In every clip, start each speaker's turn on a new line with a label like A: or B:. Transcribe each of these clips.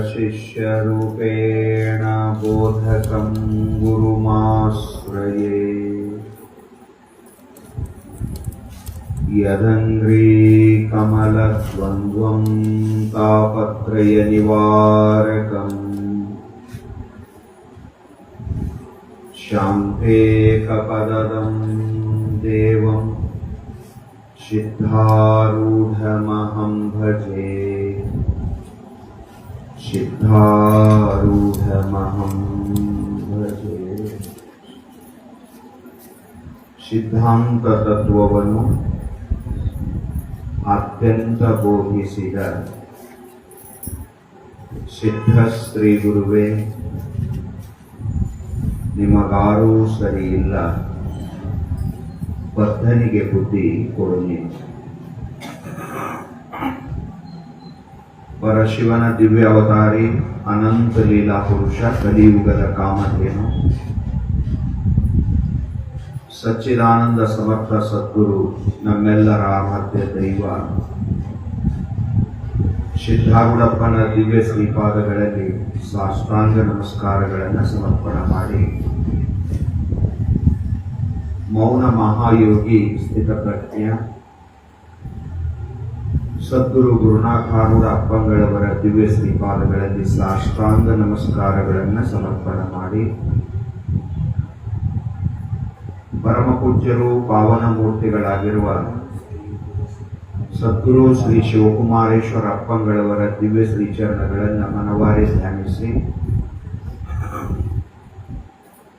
A: शिष्यरूपेण बोधकं गुरुमाश्रये। यदङ्घ्रीकमलद्वन्द्वं तापत्रयनिवारकम् शान्तेकपदं देवं सिद्धारूढमहं भजे। सिद्धारूढमहं ಭಜೆ. ಸಿದ್ಧಾಂತ ತತ್ವವನ್ನು ಅತ್ಯಂತ ಬೋಧಿಸಿದ ಸಿದ್ಧ ಶ್ರೀ ಗುರುವೇ, ನಿಮಗಾರೂ ಸರಿಯಿಲ್ಲ, ಬದ್ಧನಿಗೆ ಬುದ್ಧಿ ಕೊಡುನಿ. ಪರಶಿವನ ದಿವ್ಯ ಅವತಾರಿ ಅನಂತ ಲೀಲಾ ಪುರುಷ, ಕಲಿಯುಗದ ಕಾಮಧೇನು, ಸಚ್ಚಿದಾನಂದ ಸಮರ್ಥ ಸದ್ಗುರು, ನಮ್ಮೆಲ್ಲರ ಆರಾಧ್ಯ ದೈವ ಸಿದ್ಧಾರೂಢಪ್ಪನ ದಿವ್ಯ ಶ್ರೀಪಾದಗಳಲ್ಲಿ ಸಾಷ್ಟಾಂಗ ನಮಸ್ಕಾರಗಳನ್ನು ಸಮರ್ಪಣೆ ಮಾಡಿ, ಮೌನ ಮಹಾಯೋಗಿ ಸ್ಥಿತಪ್ರಜ್ಞ ಸದ್ಗುರು ಗುರುನಾಥಾರೂಢ ಅಪ್ಪಂಗಳವರ ದಿವ್ಯ ಶ್ರೀಪಾದಗಳಲ್ಲಿ ಸಾಷ್ಟಾಂಗ ನಮಸ್ಕಾರಗಳನ್ನು ಸಮರ್ಪಣೆ ಮಾಡಿ, ಪರಮ ಪೂಜ್ಯರು ಪಾವನ ಮೂರ್ತಿಗಳಾಗಿರುವ ಸದ್ಗುರು ಶ್ರೀ ಶಿವಕುಮಾರೇಶ್ವರ ಅಪ್ಪಂಗಳವರ ದಿವ್ಯ ಶ್ರೀಚರಣಗಳನ್ನು ಮನವಾರಿ ಧ್ಯಾನಿಸಿ,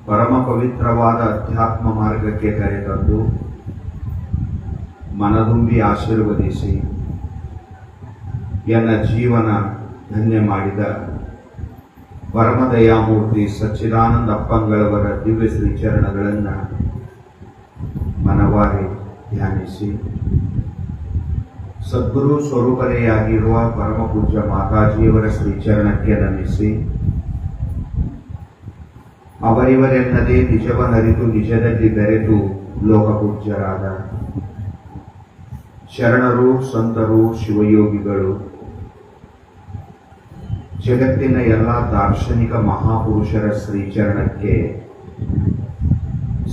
A: ಪರಮ ಪವಿತ್ರವಾದ ಅಧ್ಯಾತ್ಮ ಮಾರ್ಗಕ್ಕೆ ಕರೆತಂದು ಮನದುಂಬಿ ಆಶೀರ್ವದಿಸಿ ಎನ್ನ ಜೀವನ ಧನ್ಯ ಮಾಡಿದ ಪರಮದಯಾಮೂರ್ತಿ ಸಚ್ಚಿದಾನಂದ ಅಪ್ಪಂಗಳವರ ದಿವ್ಯ ಶ್ರೀಚರಣಗಳನ್ನು ಮನವಾರಿ ಧ್ಯಾನಿಸಿ, ಸದ್ಗುರು ಸ್ವರೂಪರೆಯಾಗಿರುವ ಪರಮ ಪೂಜ್ಯ ಮಾತಾಜಿಯವರ ಶ್ರೀಚರಣಕ್ಕೆ ನಮಿಸಿ, ಅವರಿವರೆನ್ನದೇ ನಿಜವನ್ನರಿತು ನಿಜದಲ್ಲಿ ಬೆರೆತು ಲೋಕಪೂಜ್ಯರಾದ ಶರಣರು, ಸಂತರು, ಶಿವಯೋಗಿಗಳು, ಜಗತ್ತಿನ ಎಲ್ಲ ದಾರ್ಶನಿಕ ಮಹಾಪುರುಷರ ಶ್ರೀಚರಣಕ್ಕೆ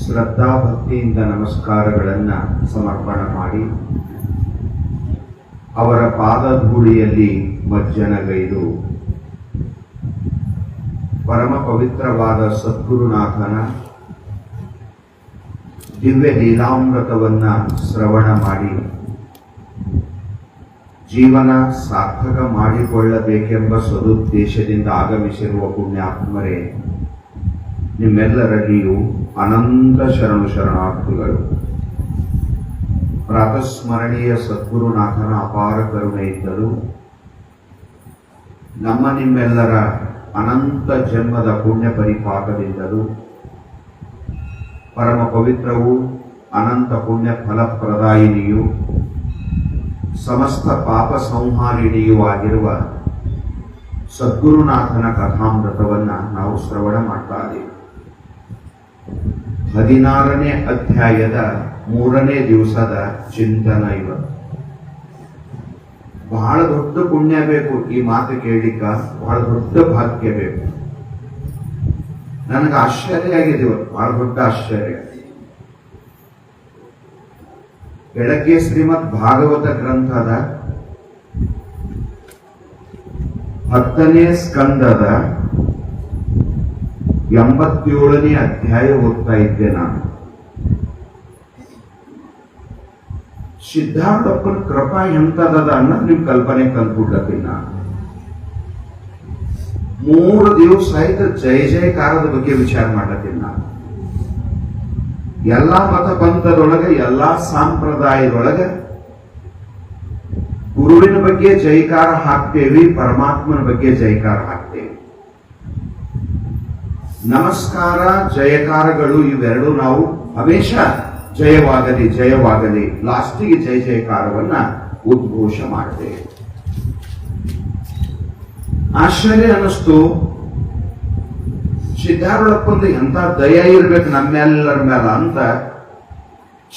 A: ಶ್ರದ್ಧಾ ಭಕ್ತಿಯಿಂದ ನಮಸ್ಕಾರಗಳನ್ನು ಸಮರ್ಪಣೆ ಮಾಡಿ, ಅವರ ಪಾದಧೂಳಿಯಲ್ಲಿ ಮಜ್ಜನಗೈದು ಪರಮ ಪವಿತ್ರವಾದ ಸದ್ಗುರುನಾಥನ ದಿವ್ಯ ಲೀಲಾಮೃತವನ್ನ ಶ್ರವಣ ಮಾಡಿ ಜೀವನ ಸಾರ್ಥಕ ಮಾಡಿಕೊಳ್ಳಬೇಕೆಂಬ ಸದುದ್ದೇಶದಿಂದ ಆಗಮಿಸಿರುವ ಪುಣ್ಯಾತ್ಮರೇ, ನಿಮ್ಮೆಲ್ಲರಲ್ಲಿಯೂ ಅನಂತ ಶರಣಾರ್ಥಿಗಳು. ಪ್ರಾತಸ್ಮರಣೀಯ ಸದ್ಗುರುನಾಥನ ಅಪಾರ ಕರುಣೆಯಿಂದಲೂ ನಿಮ್ಮೆಲ್ಲರ ಅನಂತ ಜನ್ಮದ ಪುಣ್ಯ ಪರಿಪಾಕದಿಂದಲೂ ಪರಮ ಪವಿತ್ರವೂ ಅನಂತ ಪುಣ್ಯ ಫಲಪ್ರದಾಯಿನಿಯೂ ಸಮಸ್ತ ಪಾಪ ಸಂಹಾರಿಣಿಯೂ ಆಗಿರುವ ಸದ್ಗುರುನಾಥನ ಕಥಾಮೃತವನ್ನ ನಾವು ಶ್ರವಣ ಮಾಡ್ತಾ ಇದ್ದೀವಿ. 16ನೇ ಅಧ್ಯಾಯದ 3ನೇ ದಿವಸದ ಚಿಂತನ ಇವತ್ತು. ಬಹಳ ದೊಡ್ಡ ಪುಣ್ಯ ಬೇಕು ಈ ಮಾತು ಕೇಳಿಕ, ಬಹಳ ದೊಡ್ಡ ಭಾಗ್ಯ ಬೇಕು. ನನಗೆ ಆಶ್ಚರ್ಯ ಆಗಿದೆ ಇವತ್ತು, ಬಹಳ ದೊಡ್ಡ ಆಶ್ಚರ್ಯ. ಬೆಳಗ್ಗೆ ಶ್ರೀಮದ್ ಭಾಗವತ ಗ್ರಂಥದ 10ನೇ ಸ್ಕಂದದ 87ನೇ ಅಧ್ಯಾಯ ಓದ್ತಾ ಇದ್ದೆ ನಾನು. ಸಿದ್ಧಾರ್ಥಪ್ಪನ ಕೃಪಾ ಎಂತದ ಅನ್ನೋದು ನಿಮ್ ಕಲ್ಪನೆ ಕಲ್ತ್ಬಿಟ್ಟತೀನಿ ನಾನು. 3 ದಿವಸ ಆಯ್ತು ಜಯ ಜಯಕಾರದ ಬಗ್ಗೆ ವಿಚಾರ ಮಾಡತ್ತೀನಿ ನಾನು. ಎಲ್ಲಾ ಮತ ಪಂಥದೊಳಗೆ, ಎಲ್ಲಾ ಸಂಪ್ರದಾಯದೊಳಗೆ ಗುರುವಿನ ಬಗ್ಗೆ ಜೈಕಾರ ಹಾಕ್ತೇವಿ, ಪರಮಾತ್ಮನ ಬಗ್ಗೆ ಜೈಕಾರ ಹಾಕ್ತೇವಿ. ನಮಸ್ಕಾರ ಜಯಕಾರಗಳು ಇವೆರಡು ನಾವು ಹಮೇಶ ಜಯವಾಗಲಿ ಜಯವಾಗಲಿ, ಲಾಸ್ಟಿಗೆ ಜಯ ಜಯಕಾರವನ್ನ ಉದ್ಘೋಷ ಮಾಡ್ತೇವೆ. ಆಶ್ಚರ್ಯ ಅನ್ನಿಸ್ತು, ಸಿದ್ಧಾರೂಢಪ್ಪಂದು ಎಂತ ದಯ ಇರ್ಬೇಕು ನಮ್ಮೆಲ್ಲರ ಮೇಲೆ ಅಂತ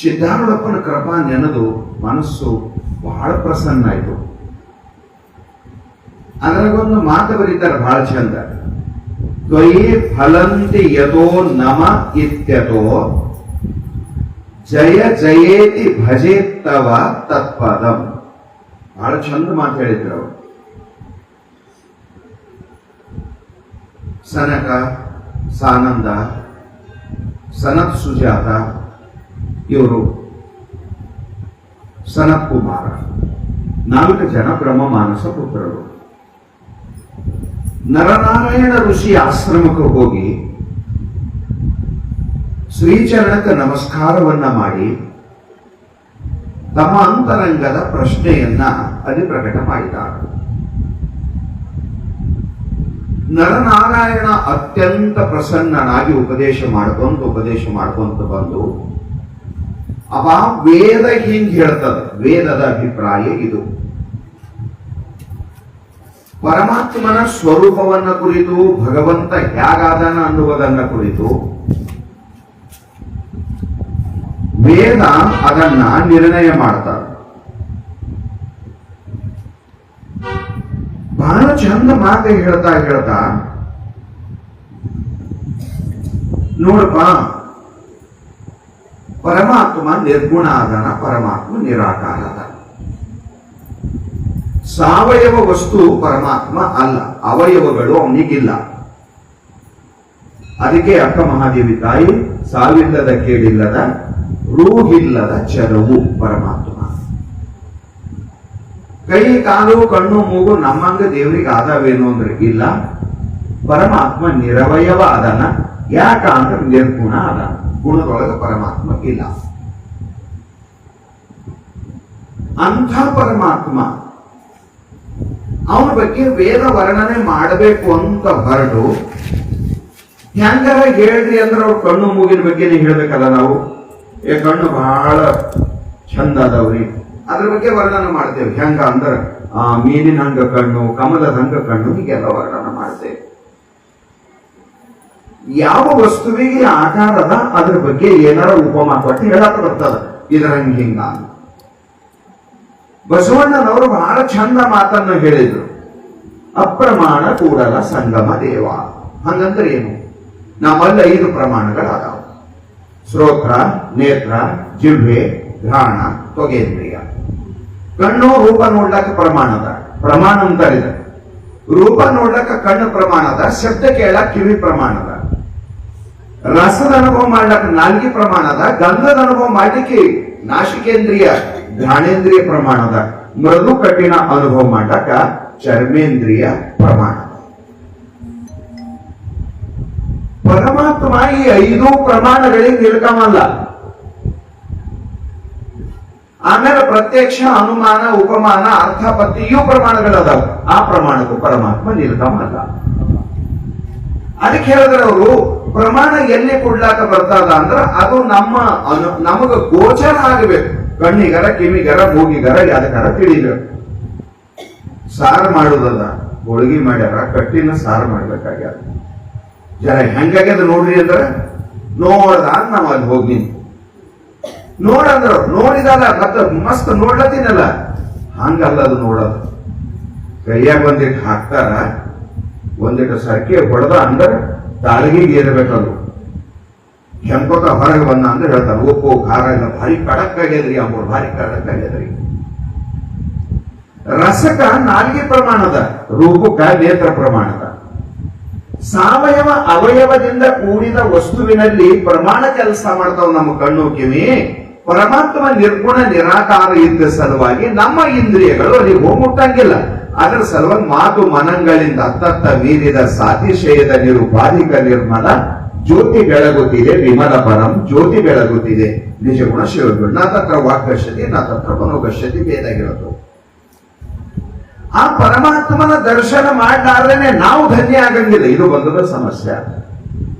A: ಸಿದ್ಧಾರೂಢಪ್ಪನ ಕೃಪಾ ನೆನೆದು ಮನಸ್ಸು ಬಹಳ ಪ್ರಸನ್ನ ಆಯಿತು. ಅದ್ರಾಗೊಂದು ಮಾತು ಬರೀತಾರೆ ಬಹಳ ಚಂದ. ತ್ವಯಿ ಫಲಂತಿ ಯಥೋ ನಮ ಇತ್ಯತೋ ಜಯ ಜಯೇತಿ ಭಜೇತ್ತವ ತತ್ಪದಂ. ಬಹಳ ಚಂದ ಮಾತು ಹೇಳಿದ್ರು ಅವರು. ಸನಕ, ಸಾನಂದ, ಸನತ್ ಸುಜಾತ, ಇವರು ಸನತ್ ಕುಮಾರ 4 ಜನ ಬ್ರಹ್ಮ ಮಾನಸ ಪುತ್ರರು. ನರನಾರಾಯಣ ಋಷಿ ಆಶ್ರಮಕ್ಕೆ ಹೋಗಿ ಶ್ರೀಚರಣಕ್ಕೆ ನಮಸ್ಕಾರವನ್ನ ಮಾಡಿ ತಮ್ಮ ಅಂತರಂಗದ ಪ್ರಶ್ನೆಯನ್ನ ಅಲ್ಲಿ ಪ್ರಕಟ ಮಾಡಿದ್ದಾರೆ. ನರನಾರಾಯಣ ಅತ್ಯಂತ ಪ್ರಸನ್ನನಾಗಿ ಉಪದೇಶ ಮಾಡ್ಕೊಂತ ಬಂದು ಅವ ವೇದ ಹಿಂಗ್ ಹೇಳ್ತದ. ವೇದದ ಅಭಿಪ್ರಾಯ ಇದು. ಪರಮಾತ್ಮನ ಸ್ವರೂಪವನ್ನ ಕುರಿತು, ಭಗವಂತ ಹೇಗಾದನ ಅನ್ನುವುದನ್ನ ಕುರಿತು ವೇದ ಅದನ್ನ ನಿರ್ಣಯ ಮಾಡ್ತಾರೆ. ಬಹಳ ಚಂದ ಮಾತು ಹೇಳ್ತಾ ನೋಡಪ್ಪ, ಪರಮಾತ್ಮ ನಿರ್ಗುಣ ಅದನ, ಪರಮಾತ್ಮ ನಿರಾಕಾರ ಅದನ. ಸಾವಯವ ವಸ್ತು ಪರಮಾತ್ಮ ಅಲ್ಲ, ಅವಯವಗಳು ಅವನಿಗಿಲ್ಲ. ಅದಕ್ಕೆ ಅಕ್ಕ ಮಹಾದೇವಿ ತಾಯಿ ಸಾವಿಲ್ಲದ ಕೇಳಿಲ್ಲದ ರೂಹಿಲ್ಲದ ಚರವು ಪರಮಾತ್ಮ. ಕೈ ಕಾಲು ಕಣ್ಣು ಮೂಗು ನಮ್ಮಂಗ ದೇವರಿಗೆ ಆದವೇನು ಅಂದ್ರೆ ಇಲ್ಲ. ಪರಮಾತ್ಮ ನಿರವಯವ ಅದನ. ಯಾಕಂದ್ರೆ ನಿರ್ಗುಣ ಅದನ. ಗುಣದೊಳಗೆ ಪರಮಾತ್ಮ ಇಲ್ಲ. ಅಂಥ ಪರಮಾತ್ಮ ಅವನ ಬಗ್ಗೆ ವೇದ ವರ್ಣನೆ ಮಾಡಬೇಕು ಅಂತ ಹೊರಟು ಹೆಂಗಾರ ಹೇಳ್ರಿ ಅಂದ್ರೆ ಅವ್ರ ಕಣ್ಣು ಮೂಗಿನ ಬಗ್ಗೆನೇ ಹೇಳ್ಬೇಕಲ್ಲ ನಾವು. ಕಣ್ಣು ಬಹಳ ಚಂದ ಅದಾವ್ರಿ, ಅದ್ರ ಬಗ್ಗೆ ವರ್ಣನೆ ಮಾಡ್ತೇವೆ. ಹೆಂಗ ಅಂದ್ರ ಮೀನಿನ ಹಂಗ ಕಣ್ಣು, ಕಮಲದ ಹಂಗ ಕಣ್ಣು, ಹೀಗೆಲ್ಲ ವರ್ಣನೆ ಮಾಡ್ತೇವೆ. ಯಾವ ವಸ್ತುವಿಗೆ ಆಕಾರದ ಅದ್ರ ಬಗ್ಗೆ ಏನಾರ ಉಪಮಾ ಕೊಟ್ಟು ಹೇಳಕ್ ಬರ್ತದ, ಇದ್ರ ಹಿಂಗ. ಬಸವಣ್ಣನವರು ಬಹಳ ಚಂದ ಮಾತನ್ನು ಹೇಳಿದ್ರು. ಅಪ್ರಮಾಣ ಕೂಡಲ ಸಂಗಮ ದೇವ. ಹಂಗಂದ್ರೆ ಏನು? ನಮ್ಮಲ್ಲಿ 5 ಪ್ರಮಾಣಗಳಾದಾವ. ಶ್ರೋತ್ರ, ನೇತ್ರ, ಜಿಹ್ವೆ, ಘ್ರಾಣ, ತ್ವಗೇಂದ್ರಿಯ. ಕಣ್ಣು ರೂಪ ನೋಡ್ಲಕ್ಕ ಪ್ರಮಾಣದ, ಪ್ರಮಾಣ ಅಂತಾರಿದೆ. ರೂಪ ನೋಡ್ಲಕ್ಕ ಕಣ್ಣು ಪ್ರಮಾಣದ, ಶಬ್ದ ಕೇಳಕ್ ಕಿವಿ ಪ್ರಮಾಣದ, ರಸದ ಅನುಭವ ಮಾಡ್ಲಕ್ಕ ನಾಲ್ಗಿ ಪ್ರಮಾಣದ, ಗಂಧದ ಅನುಭವ ಮಾಡ್ಲಿಕ್ಕೆ ನಾಶಿಕೇಂದ್ರಿಯ ಘ್ರಾಣೇಂದ್ರಿಯ ಪ್ರಮಾಣದ, ಮೃದು ಕಠಿಣ ಅನುಭವ ಮಾಡಕ ಚರ್ಮೇಂದ್ರಿಯ ಪ್ರಮಾಣ. ಪರಮಾತ್ಮ ಈ 5 ಪ್ರಮಾಣಗಳಿಗೆ ನಿಲ್ಕಮಲ್ಲ. ಆಮೇಲೆ ಪ್ರತ್ಯಕ್ಷ, ಅನುಮಾನ, ಉಪಮಾನ, ಅರ್ಥಪತ್ತಿ ಇವು ಪ್ರಮಾಣಗಳದಾವ. ಆ ಪ್ರಮಾಣಕ್ಕೂ ಪರಮಾತ್ಮ ನಿಲ್ಕಮಲ್ಲ. ಅದಕ್ಕೆ ಹೇಳಿದ್ರೆ ಅವರು ಪ್ರಮಾಣ ಎಲ್ಲಿ ಕೊಡ್ಲಾಕ ಬರ್ತದ ಅಂದ್ರ ಅದು ನಮಗ ಗೋಚರ ಆಗಬೇಕು. ಕಣ್ಣಿಗರ, ಕಿವಿಗರ, ಮೂಗಿಗರ ಯಾದಕರ ತಿಳಿಬೇಕು. ಸಾರು ಮಾಡುದದ, ಹೋಳಿಗೆ ಮಾಡ್ಯಾರ, ಕಟ್ಟಿನ ಸಾರು ಮಾಡ್ಬೇಕಾಗ್ಯಾರ. ಜರ ಹೆಂಗಾಗ್ಯದ ನೋಡ್ರಿ ಅಂದ್ರ ನೋಡ್ದ ನಾವ್ ಅಲ್ಲಿ ಹೋಗಿ ನೋಡಂದ್ರ ನೋಡಿದಲ್ಲ, ಮತ್ತ ಮಸ್ತ್ ನೋಡ್ಲತ್ತೀನಲ್ಲ, ಹಂಗಲ್ಲ ಅದು ನೋಡೋದು. ಕೈಯಾಗ ಒಂದಿಟ್ಟು ಹಾಕ್ತಾರ, ಒಂದಿಟ್ಟು ಸರ್ಕೆ ಹೊಡೆದ ಅಂದ್ರ ತಾಳಿಗೆ ಏರಬೇಕದು. ಕೆಂಪಕ ಹೊರಗೆ ಬಂದ ಅಂದ್ರೆ ಹೇಳ್ತಾರ ಉಪ್ಪು ಖಾರ ಎಲ್ಲ ಭಾರಿ ಕಡಕ್ ಆಗ್ಯದ್ರಿ, ಅಂಬೂರು ಭಾರಿ ಕಡಕ್ ಆಗ್ಯದ್ರಿ. ರಸಕ ನಾಲ್ಗೆ ಪ್ರಮಾಣದ, ರೂಪಕ ನೇತ್ರ ಪ್ರಮಾಣದ. ಸಾವಯವ ಅವಯವದಿಂದ ಕೂಡಿದ ವಸ್ತುವಿನಲ್ಲಿ ಪ್ರಮಾಣ ಕೆಲಸ ಮಾಡ್ತಾವ ನಮ್ಮ ಕಣ್ಣು ಕಿವಿ. ಪರಮಾತ್ಮ ನಿರ್ಗುಣ ನಿರಾಕಾರ ಇದ್ದ ಸಲುವಾಗಿ ನಮ್ಮ ಇಂದ್ರಿಯಗಳು ಅಲ್ಲಿ ಹೋಗ್ಮುಟ್ಟಂಗಿಲ್ಲ. ಅದರ ಸಲುವಾಗಿ ಮಾತು ಮನಗಳಿಂದ ಅತ್ತತ್ತ ಮೀರಿದ ಸಾತಿಶಯದ ನಿರುಪಾಧಿಕ ನಿರ್ಮಲ ಜ್ಯೋತಿ ಬೆಳಗುತ್ತಿದೆ. ವಿಮಲ ಪರಂ ಜ್ಯೋತಿ ಬೆಳಗುತ್ತಿದೆ. ನಿಜಗುಣ ಶಿವಗುಣ ನಾ ತತ್ರ ವಾಕ್ಗಶ್ಯತೆ ನಾ ತತ್ರ ಮನೋಗಶ್ಯತೆ ಭೇದ ಹೇಳೋದು. ಆ ಪರಮಾತ್ಮನ ದರ್ಶನ ಮಾಡಲಾರ್ದೇನೆ ನಾವು ಧನ್ಯ ಆಗಂಗಿಲ್ಲ. ಇದು ಬಂದದ ಸಮಸ್ಯೆ.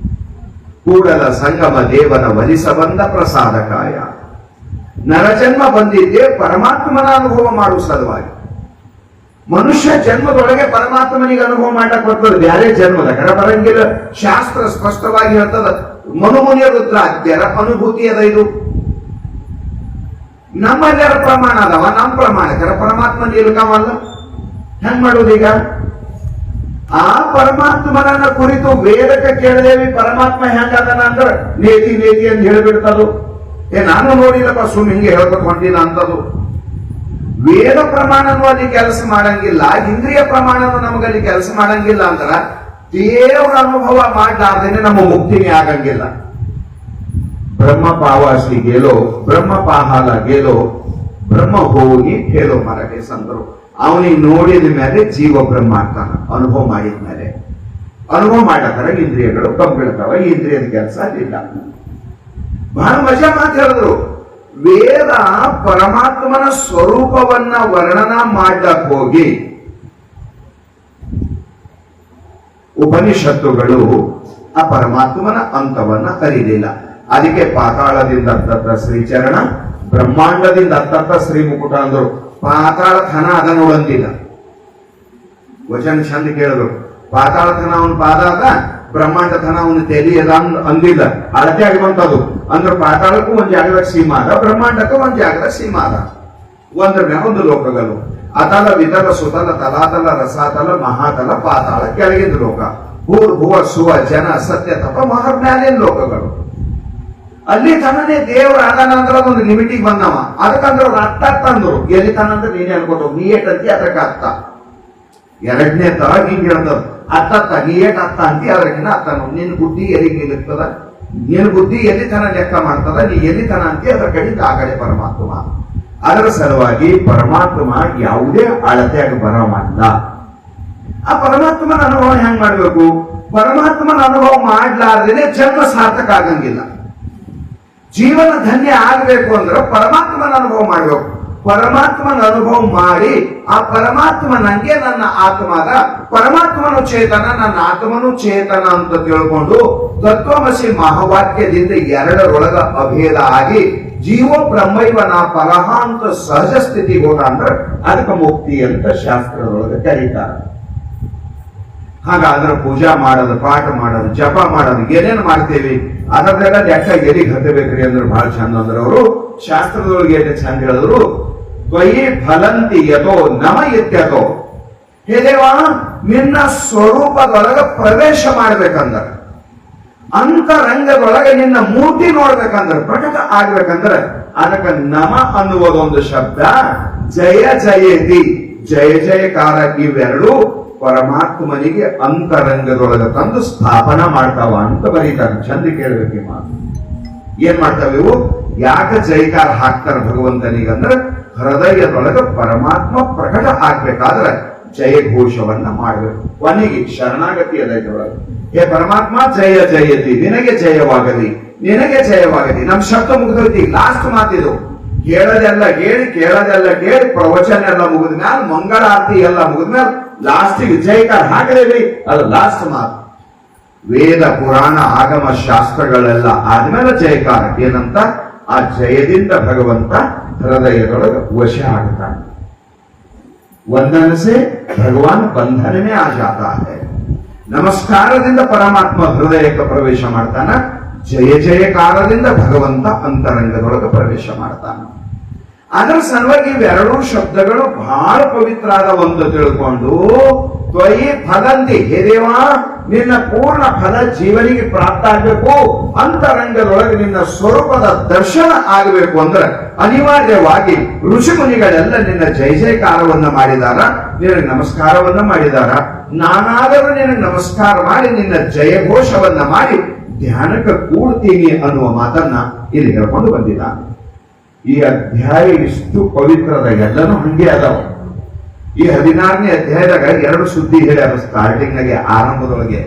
A: ಕೂಡಲ ಸಂಗಮ ದೇವನ ಒಲಿಸಬಂದ ಪ್ರಸಾದಕಾಯ. ನರಜನ್ಮ ಬಂದಿದ್ದೆ ಪರಮಾತ್ಮನ ಅನುಭವ ಮಾಡುವ ಸಲುವಾಗಿ. ಮನುಷ್ಯ ಜನ್ಮದೊಳಗೆ ಪರಮಾತ್ಮನಿಗೆ ಅನುಭವ ಮಾಡಕ್ ಬರ್ತದೆ, ಬೇರೆ ಜನ್ಮದ ಕರ ಬರಂಗಿಲ್ಲ. ಶಾಸ್ತ್ರ ಸ್ಪಷ್ಟವಾಗಿ ಹೇಳ್ತದ, ಮನುಮುನಿಯ ರುದ್ರಾದ್ಯರ ಅನುಭೂತಿ ಅದ. ಇದು ನಮ್ಮಲ್ಲರ ಪ್ರಮಾಣ ಅದಾವ, ನಮ್ಮ ಪ್ರಮಾಣಕರ ಪರಮಾತ್ಮ ನಿಲ್ಕವಲ್ಲ. ಹೆಂಗ್ ಮಾಡೋದೀಗ? ಆ ಪರಮಾತ್ಮನನ್ನ ಕುರಿತು ವೇದಕ್ಕೆ ಕೇಳದೇವಿ ಪರಮಾತ್ಮ ಹೆಂಗದನ ಅಂದ್ರೆ ನೇತಿ ನೇತಿ ಅಂತ ಹೇಳ್ಬಿಡ್ತದು. ನಾನು ನೋಡಿಲ್ಲಪ್ಪ ಸುಮ್ ಹಿಂಗೆ ಹೇಳ್ಬೇಕು ಹೊಂಟಿಲ್ಲ ಅಂತದು. ವೇದ ಪ್ರಮಾಣನೂ ಅಲ್ಲಿ ಕೆಲಸ ಮಾಡಂಗಿಲ್ಲ, ಇಂದ್ರಿಯ ಪ್ರಮಾಣನೂ ನಮಗಲ್ಲಿ ಕೆಲಸ ಮಾಡಂಗಿಲ್ಲ ಅಂದ್ರ ದೇವರ ಅನುಭವ ಮಾಡ್ಲಾರ್ದೇನೆ ನಮ್ಮ ಮುಕ್ತಿನೇ ಆಗಂಗಿಲ್ಲ. ಬ್ರಹ್ಮ ಪಾವಾಸಿ ಗೇಲೋ ಬ್ರಹ್ಮ ಪಾಹಾಲ ಗೇಲೋ ಬ್ರಹ್ಮ ಹೋಗಿ ಕೇಳೋ ಮರಗೆ ಸಂದರು. ಅವನಿಗೆ ನೋಡಿದ ಮೇಲೆ ಜೀವ ಬ್ರಹ್ಮ ಆಗ್ತಾನ. ಅನುಭವ ಮಾಡಿದ ಮೇಲೆ ಅನುಭವ ಮಾಡತಾರ ಇಂದ್ರಿಯಗಳು ಕಂಬಿಡ್ತಾವ. ಇಂದ್ರಿಯದ ಕೆಲಸ ಅದಿಲ್ಲ. ಬಹಳ ಮಜಾ ಮಾತು ಹೇಳಿದ್ರು. ವೇದ ಪರಮಾತ್ಮನ ಸ್ವರೂಪವನ್ನ ವರ್ಣನ ಮಾಡ್ಲಕ್ ಹೋಗಿ ಉಪನಿಷತ್ತುಗಳು ಆ ಪರಮಾತ್ಮನ ಅಂತವನ್ನ ಅರಿಲಿಲ್ಲ. ಅದಕ್ಕೆ ಪಾತಾಳದಿಂದ ಅತ್ತತ್ತ ಶ್ರೀಚರಣ, ಬ್ರಹ್ಮಾಂಡದಿಂದ ಅತ್ತತ್ತ ಶ್ರೀ ಮುಕುಟ ಅಂದರು. ಪಾತಾಳ ಥನ ಅದ ನೋಡಂತಿಲ್ಲ. ವಚನ ಚಂದ ಕೇಳಿದ್ರು. ಪಾತಾಳ ಥನ ಅವನ ಪಾದ ಅದ, ಬ್ರಹ್ಮಾಂಡ ಥನ ಅವನ ತೆಲಿ ಅದ ಅಂದಿಲ್ಲ. ಅಳತೆ ಆಗಿ ಬಂತದು. ಅಂದ್ರೆ ಪಾತಾಳಕ್ಕೂ ಒಂದ್ ಜಾಗದಾಗ ಸೀಮಾ ಅದ, ಬ್ರಹ್ಮಾಂಡಕ್ಕೂ ಒಂದ್ ಜಾಗದಾಗ ಸೀಮಾ ಅದ. ಒಂದ್ರ ಮೇಲೆ ಒಂದು ಲೋಕಗಳು. ಅತಲ ವಿತಲ ಸುತಲ ತಲಾತಲ ರಸಾತಲ ಮಹಾತಲ ಪಾತಾಳ ಕೆಳಗಿನ ಲೋಕ. ಭೂರ್ಭುವ ಸುವ ಜನ ಸತ್ಯ ತಪ ಮಹಾಜ್ಞಾನೇನ್ ಲೋಕಗಳು. ಅಲ್ಲಿ ತನನೇ ದೇವ್ರ ಆದಾನ ಅಂದ್ರೆ ಅದೊಂದು ಲಿಮಿಟಿಗೆ ಬಂದವ. ಅದಕ್ಕಂದ್ರೆ ಅವ್ರು ಅರ್ಥ ತಂದ್ರು. ಎಲ್ಲಿ ತಾನಂದ್ರೆ ನೀನೇ ಅನ್ಕೋತ ನೀ ಏಟಂತಿ ಅದಕ್ಕೆ ಅರ್ಥ. ಎರಡನೇ ತರ ಹಿಂಗೆ ಹೇಳ್ತದ ಅತ್ತ ನೀ ಏಟ್ ಅರ್ಥ ಅಂತಿ ಅದ್ರಗಿನ ಅರ್ಥ. ನಿನ್ ಬುದ್ಧಿ ಎಲ್ಲಿಗೆ ನಿಲ್ಲುತ್ತದ, ನಿನ್ ಬುದ್ಧಿ ಎಲ್ಲಿ ತನ ಲೆಕ್ಕ ಮಾಡ್ತದ, ನೀ ಎಲ್ಲಿ ತನ ಅಂತಿ ಅದರ ಕಡೆಯಿಂದ ಆ ಕಡೆ ಪರಮಾತ್ಮ. ಅದರ ಸಲುವಾಗಿ ಪರಮಾತ್ಮ ಯಾವುದೇ ಅಳತೆಯಾಗಿ ಬರವಲ್ಲ. ಆ ಪರಮಾತ್ಮನ ಅನುಭವ ಹೆಂಗ್ ಮಾಡ್ಬೇಕು? ಪರಮಾತ್ಮನ ಅನುಭವ ಮಾಡ್ಲಾರ್ದೇನೆ ಜನ್ಮ ಸಾರ್ಥಕ ಆಗಂಗಿಲ್ಲ. ಜೀವನ ಧನ್ಯ ಆಗಬೇಕು ಅಂದ್ರೆ ಪರಮಾತ್ಮನ ಅನುಭವ ಮಾಡ್ಬೇಕು. ಪರಮಾತ್ಮನ ಅನುಭವ ಮಾಡಿ ಆ ಪರಮಾತ್ಮ ನಂಗೆ ನನ್ನ ಆತ್ಮದ, ಪರಮಾತ್ಮನು ಚೇತನ ನನ್ನ ಆತ್ಮನು ಚೇತನ ಅಂತ ತಿಳ್ಕೊಂಡು ತತ್ವಮಸಿ ಮಹಾವಾಕ್ಯದಿಂದ ಎರಡರೊಳಗ ಅಭೇದ ಆಗಿ ಜೀವೋ ಬ್ರಹ್ಮೈವ ನಾ ಪರಹ ಅಂತ ಸಹಜ ಸ್ಥಿತಿಗೆ ಹೋದ ಅಂದ್ರೆ ಅದಕ್ಕೆ ಮುಕ್ತಿ ಅಂತ ಶಾಸ್ತ್ರದೊಳಗೆ ಕರೀತಾರೆ. ಹಾಗಾದ್ರೆ ಪೂಜಾ ಮಾಡೋದು, ಪಾಠ ಮಾಡೋದು, ಜಪ ಮಾಡೋದು, ಏನೇನು ಮಾಡ್ತೇವಿ ಅದರದೆಲ್ಲ ಲೆಕ್ಕ ಎಲ್ಲಿಗೆ ಹತ್ತಬೇಕ್ರಿ ಅಂದ್ರೆ ಬಹಳ ಚಂದ ಅಂದ್ರೆ ಅವರು ಶಾಸ್ತ್ರದೊಳಗೆ ಏನು ಚಂದ ಹೇಳಿದ್ರು. ತ್ವಯಿ ಫಲಂತಿ ಯಥೋ ನಮ ಇತ್ಯಥೋ. ಹೇ ದೇವ, ನಿನ್ನ ಸ್ವರೂಪದೊಳಗ ಪ್ರವೇಶ ಮಾಡ್ಬೇಕಂದ್ರ, ಅಂತರಂಗದೊಳಗೆ ನಿನ್ನ ಮೂರ್ತಿ ನೋಡ್ಬೇಕಂದ್ರೆ, ಪ್ರಕಟ ಆಗ್ಬೇಕಂದ್ರೆ ಅದಕ್ಕೆ ನಮ ಅನ್ನುವುದೊಂದು ಶಬ್ದ. ಜಯ ಜಯತಿ, ಜಯ ಜಯಕಾರ ಇವೆರಡು ಪರಮಾತ್ಮನಿಗೆ ಅಂತರಂಗದೊಳಗ ತಂದು ಸ್ಥಾಪನ ಮಾಡ್ತಾವ ಅಂತ ಬರೀತಾರೆ. ಚಂದ ಕೇಳಬೇಕು ಮಾತು. ಏನ್ ಮಾಡ್ತಾವೆ ಇವು? ಯಾಕೆ ಜೈಕಾರ ಹಾಕ್ತಾರ ಭಗವಂತನಿಗಂದ್ರೆ ಹೃದಯದೊಳಗ ಪರಮಾತ್ಮ ಪ್ರಕಟ ಆಗ್ಬೇಕಾದ್ರೆ ಜಯ ಘೋಷವನ್ನ ಮಾಡಬೇಕು. ಕೊನೆಗೆ ಶರಣಾಗತಿ ಅದರೊಳಗೆ, ಹೇ ಪರಮಾತ್ಮ ಜಯ ಜಯತಿ, ನಿನಗೆ ಜಯವಾಗಲಿ, ನಿನಗೆ ಜಯವಾಗಲಿ. ನಮ್ ಶಬ್ದ ಮುಗಿದೈತಿ. ಲಾಸ್ಟ್ ಮಾತಿದು. ಕೇಳದೆಲ್ಲ ಹೇಳಿ, ಕೇಳದೆಲ್ಲ ಕೇಳಿ, ಪ್ರವಚನ ಎಲ್ಲ ಮುಗಿದ ಮ್ಯಾಲ, ಮಂಗಳಾರತಿ ಎಲ್ಲ ಮುಗಿದ ಮ್ಯಾಲ ಲಾಸ್ಟಿಗೆ ಜಯಕಾರ ಹಾಕಲೇವಿ. ಅದು ಲಾಸ್ಟ್ ಮಾತು. ವೇದ ಪುರಾಣ ಆಗಮ ಶಾಸ್ತ್ರಗಳೆಲ್ಲ ಆದ್ಮೇಲೆ ಜಯಕಾರ. ಏನಂತ? ಆ ಜಯದಿಂದ ಭಗವಂತ ಹೃದಯದೊಳಗೆ ವಶ ಆಗ್ತಾನೆ. ವಂದನೆ ಸೆ ಭಗವಾನ್ ಬಂಧನ ಮೇ ಆ ಜಾತಾ ಹೈ. ನಮಸ್ಕಾರದಿಂದ ಪರಮಾತ್ಮ ಹೃದಯಕ್ಕೆ ಪ್ರವೇಶ ಮಾಡ್ತಾನ. ಜಯ ಜಯಕಾರದಿಂದ ಭಗವಂತ ಅಂತರಂಗದೊಳಗೆ ಪ್ರವೇಶ ಮಾಡ್ತಾನ. ಅದರ ಸಲುವಾಗಿ ಇವೆರಡೂ ಶಬ್ದಗಳು ಬಹಳ ಪವಿತ್ರ ಆದವಂತ ತಿಳ್ಕೊಂಡು ತ್ವಯಿ ಫಲಂತಿ, ಹೇ ದೇವ ನಿನ್ನ ಪೂರ್ಣ ಫಲ ಜೀವನಿಗೆ ಪ್ರಾಪ್ತ ಆಗಬೇಕು, ಅಂತರಂಗದೊಳಗೆ ನಿನ್ನ ಸ್ವರೂಪದ ದರ್ಶನ ಆಗಬೇಕು ಅಂದ್ರೆ ಅನಿವಾರ್ಯವಾಗಿ ಋಷಿ ಮುನಿಗಳೆಲ್ಲ ನಿನ್ನ ಜಯ ಜಯಕಾರವನ್ನ ಮಾಡಿದಾರ, ನಿನಗೆ ನಮಸ್ಕಾರವನ್ನ ಮಾಡಿದಾರ. ನಾನಾದರೂ ನಿನಗೆ ನಮಸ್ಕಾರ ಮಾಡಿ ನಿನ್ನ ಜಯಘೋಷವನ್ನ ಮಾಡಿ ಧ್ಯಾನಕ್ಕೆ ಕೂಡ್ತೀನಿ ಅನ್ನುವ ಮಾತನ್ನ ಇಲ್ಲಿ ಹೇಳ್ಕೊಂಡು ಬಂದಿದ್ದಾನೆ. ಈ ಅಧ್ಯಾಯ ಇಷ್ಟು ಪವಿತ್ರದ, ಎಲ್ಲನೂ ಹಂಗೆ ಅದಾವ. ಈ 16ನೇ ಅಧ್ಯಾಯದಾಗ ಎರಡು ಸುದ್ದಿ ಹೇಳ್ಯಾರ. ಸ್ಟಾರ್ಟಿಂಗ್ ನಾಗೆ ಆರಂಭದೊಳಗೆ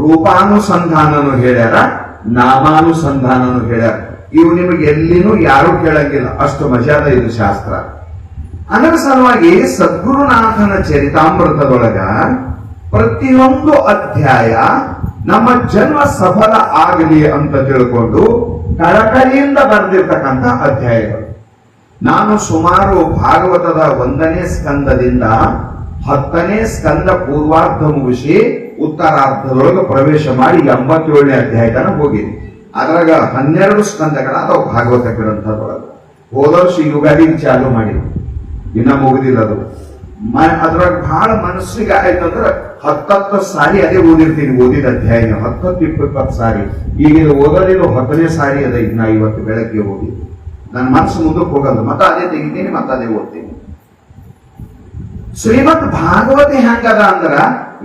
A: ರೂಪಾನುಸಂಧಾನನು ಹೇಳ್ಯಾರ, ನಾಮಾನುಸಂಧಾನನು ಹೇಳ್ಯಾರ. ಇವು ನಿಮಗೆ ಎಲ್ಲಿನೂ ಯಾರು ಕೇಳಂಗಿಲ್ಲ, ಅಷ್ಟು ಮಜಾದ ಇದು ಶಾಸ್ತ್ರ. ಅದರ ಸಲುವಾಗಿ ಸದ್ಗುರುನಾಥನ ಚರಿತಾಮೃತದೊಳಗ ಪ್ರತಿಯೊಂದು ಅಧ್ಯಾಯ ನಮ್ಮ ಜನ್ಮ ಸಫಲ ಆಗಲಿ ಅಂತ ತಿಳ್ಕೊಂಡು ಕಳಕಳಿಯಿಂದ ಬರೆದಿರ್ತಕ್ಕಂಥ ಅಧ್ಯಾಯಗಳು. ನಾನು ಸುಮಾರು ಭಾಗವತದ 1ನೇ ಸ್ಕಂದದಿಂದ 10ನೇ ಸ್ಕಂದ ಪೂರ್ವಾರ್ಧ ಮುಗಿಸಿ ಉತ್ತರಾರ್ಧದೊಳಗೆ ಪ್ರವೇಶ ಮಾಡಿ 87ನೇ ಅಧ್ಯಾಯ ತನಕ ಹೋಗಿನಿ. ಅದ್ರಾಗ 12 ಸ್ಕಂದಗಳ ಅಥವಾ ಭಾಗವತ ಗ್ರಂಥದೊಳಗೆ ಹೋದ ವರ್ಷ ಯುಗಾದಿಗೆ ಚಾಲು ಮಾಡಿ, ಇನ್ನ ಮುಗಿದಿಲ್ಲದು. ಅದ್ರಾಗ ಬಹಳ ಮನಸ್ಸಿಗೆ ಆಯ್ತಂದ್ರೆ 10 ಸಾರಿ ಅದೇ ಓದಿರ್ತೀನಿ, ಓದಿದ ಅಧ್ಯಾಯ 10-20 ಸಾರಿ. ಈಗ ಇದು ಓದೋದಿಲ್ಲ 10ನೇ ಸಾರಿ ಅದ. ಈಗ ನಾ ಇವತ್ತು ಬೆಳಗ್ಗೆ ಓದಿ ನನ್ನ ಮನಸ್ಸು ಮುಂದಕ್ಕೆ ಹೋಗಲ್ಲ, ಮತ್ತೆ ಅದೇ ತೆಗಿತೀನಿ, ಮತ್ತೆ ಅದೇ ಓದ್ತೀನಿ. ಶ್ರೀಮದ್ ಭಾಗವತಿ ಹೆಂಗದ ಅಂದ್ರ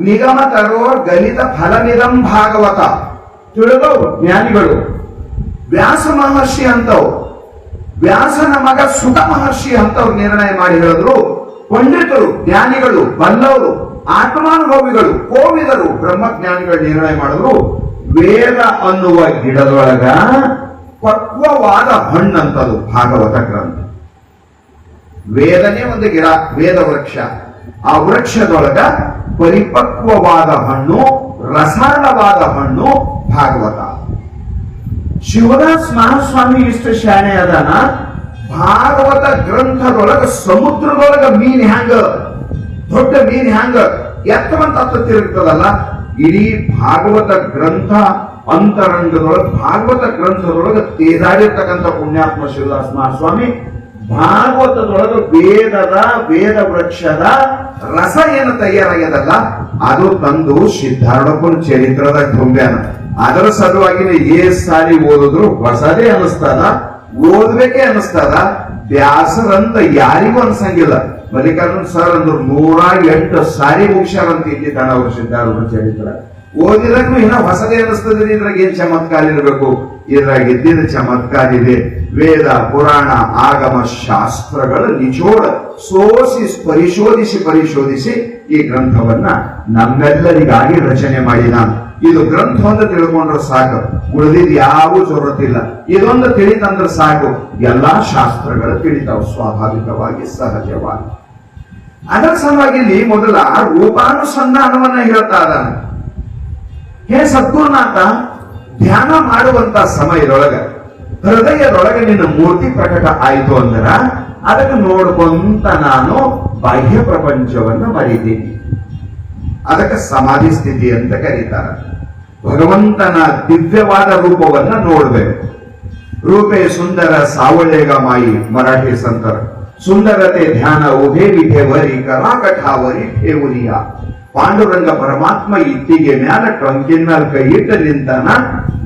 A: ನಿಗಮ ತರೋರ್ ಗಲಿತ ಫಲನಿದಂ ಭಾಗವತ. ತಿಳಿದವ್ರು ಜ್ಞಾನಿಗಳು ವ್ಯಾಸ ಮಹರ್ಷಿ ಅಂತವ್, ವ್ಯಾಸನ ಮಗ ಸುತ ಮಹರ್ಷಿ ಅಂತವ್ರು ನಿರ್ಣಯ ಮಾಡಿ ಹೇಳಿದ್ರು. ಪಂಡಿತರು, ಜ್ಞಾನಿಗಳು, ಬಲ್ಲವರು, ಆತ್ಮಾನುಭವಿಗಳು, ಕೋವಿದರು, ಬ್ರಹ್ಮಜ್ಞಾನಿಗಳು ನಿರ್ಣಯ ಮಾಡಿದ್ರು. ವೇದ ಅನ್ನುವ ಗಿಡದೊಳಗ ಪಕ್ವವಾದ ಹಣ್ಣಂತದು ಭಾಗವತ ಗ್ರಂಥ. ವೇದನೆ ಒಂದು ಗಿಡ, ವೇದ ವೃಕ್ಷ. ಆ ವೃಕ್ಷದೊಳಗ ಪರಿಪಕ್ವವಾದ ಹಣ್ಣು, ರಸಾಳವಾದ ಹಣ್ಣು ಭಾಗವತ. ಶಿವದಾಸ್ ಮಹಾಸ್ವಾಮಿ ಇಷ್ಟು ಶಾಣೆ ಅದಾನ. ಭಾಗವತ ಗ್ರಂಥದೊಳಗ ಸಮುದ್ರದೊಳಗ ಮೀನ್ ಹ್ಯಾಂಗ, ದೊಡ್ಡ ಮೀನ್ ಹ್ಯಾಂಗ ಎತ್ತವಂತ ತಿರುಗ್ತದಲ್ಲ, ಇಡೀ ಭಾಗವತ ಗ್ರಂಥ ಅಂತರಂಗದೊಳಗ, ಭಾಗವತ ಗ್ರಂಥದೊಳಗ ತೇದಾಡಿರ್ತಕ್ಕಂಥ ಪುಣ್ಯಾತ್ಮ ಶಿವದಾಸ್ ಮಹಾಸ್ವಾಮಿ ಭಾಗವತದೊಳಗ ವೇದ ವೃಕ್ಷದ ರಸ ಏನು ತಯಾರಾಗ್ಯದಲ್ಲ ಅದು ತಂದು ಸಿದ್ಧಾರೂಢಪ್ಪನ ಚರಿತ್ರದ ತುಂಬ್ಯಾನ. ಅದರ ಸಲುವಾಗಿನೇ ಸಾರಿ ಓದಿದ್ರು ಹೊಸದೇ ಅನಿಸ್ತದ, ಓದ್ಬೇಕೇ ಅನಿಸ್ತದ. ಬ್ಯಾಸರಂತ ಯಾರಿಗೂ ಅನ್ಸಂಗಿಲ್ಲ. ಮಲ್ಲಿಕಾರ್ಜುನ್ ಸರ್ ಅಂದ್ರು 108 ಸಾರಿ ಮುಗಿಸ್ಯಾರಂತ ಇಲ್ಲಿದ್ದಾನ ಅವರು ಸಿದ್ಧಾರೂಢ ಚರಿತ್ರ. ಓದಿದಾಗೂ ಇನ್ನ ಹೊಸದೇ ಅನಿಸ್ತದೆ. ಇದ್ರಾಗ ಏನ್ ಚಮತ್ಕಾರ ಇರಬೇಕು? ಇದ್ರಾಗ ಇದ್ದಿದ್ದ ಚಮತ್ಕಾರ ಇದೆ. ವೇದ, ಪುರಾಣ, ಆಗಮ ಶಾಸ್ತ್ರಗಳ ನಿಚೋಡ ಪರಿಶೋಧಿಸಿ ಈ ಗ್ರಂಥವನ್ನ ನಮ್ಮೆಲ್ಲರಿಗಾಗಿ ರಚನೆ ಮಾಡಿದ. ಇದು ಗ್ರಂಥ ಒಂದು ತಿಳ್ಕೊಂಡ್ರೆ ಸಾಕು, ಉಳಿದಿದ್ ಯಾವ ಜರುರತಿಲ್ಲ. ಇದೊಂದು ತಿಳಿತಂದ್ರೆ ಸಾಕು, ಎಲ್ಲಾ ಶಾಸ್ತ್ರಗಳು ತಿಳಿತಾವ ಸ್ವಾಭಾವಿಕವಾಗಿ, ಸಹಜವಾಗಿ. ಅದರ ಸಲುವಾಗಿ ಇಲ್ಲಿ ಮೊದಲ ರೂಪಾನುಸಂಧಾನವನ್ನ ಹೇಳ್ತಾ ಇದ್ದಾನೆ. ಹೇ ಸದ್ಗುರುನಾಥ, ಧ್ಯಾನ ಮಾಡುವಂತ ಸಮಯದೊಳಗ ಹೃದಯದೊಳಗೆ ನಿನ್ನ ಮೂರ್ತಿ ಪ್ರಕಟ ಆಯಿತು ಅಂದ್ರ ಅದಕ್ಕೆ ನೋಡ್ಕೊಂತ ನಾನು ಬಾಹ್ಯ ಪ್ರಪಂಚವನ್ನ ಮರಿತೀನಿ. ಅದಕ್ಕೆ ಸಮಾಧಿ ಸ್ಥಿತಿ ಅಂತ ಕರೀತಾರೆ. ಭಗವಂತನ ದಿವ್ಯವಾದ ರೂಪವನ್ನ ನೋಡ್ಬೇಕು. ರೂಪೇ ಸುಂದರ ಸಾವಳೇಗ ಮಾಯಿ ಮರಾಠಿ ಸಂತರ. ಸುಂದರತೆ ಧ್ಯಾನ ಉಭೇ ವಿಠೇವರಿ ಕರಾಕಠಾವರಿ ಠೇವುರಿಯ. ಪಾಂಡುರಂಗ ಪರಮಾತ್ಮ ಇಟ್ಟಿಗೆ ಮ್ಯಾಲ ಟೊಂಕಿನ ಮೇಲೆ ಕೈ ಇಟ್ಟು ನಿಂತಾನ.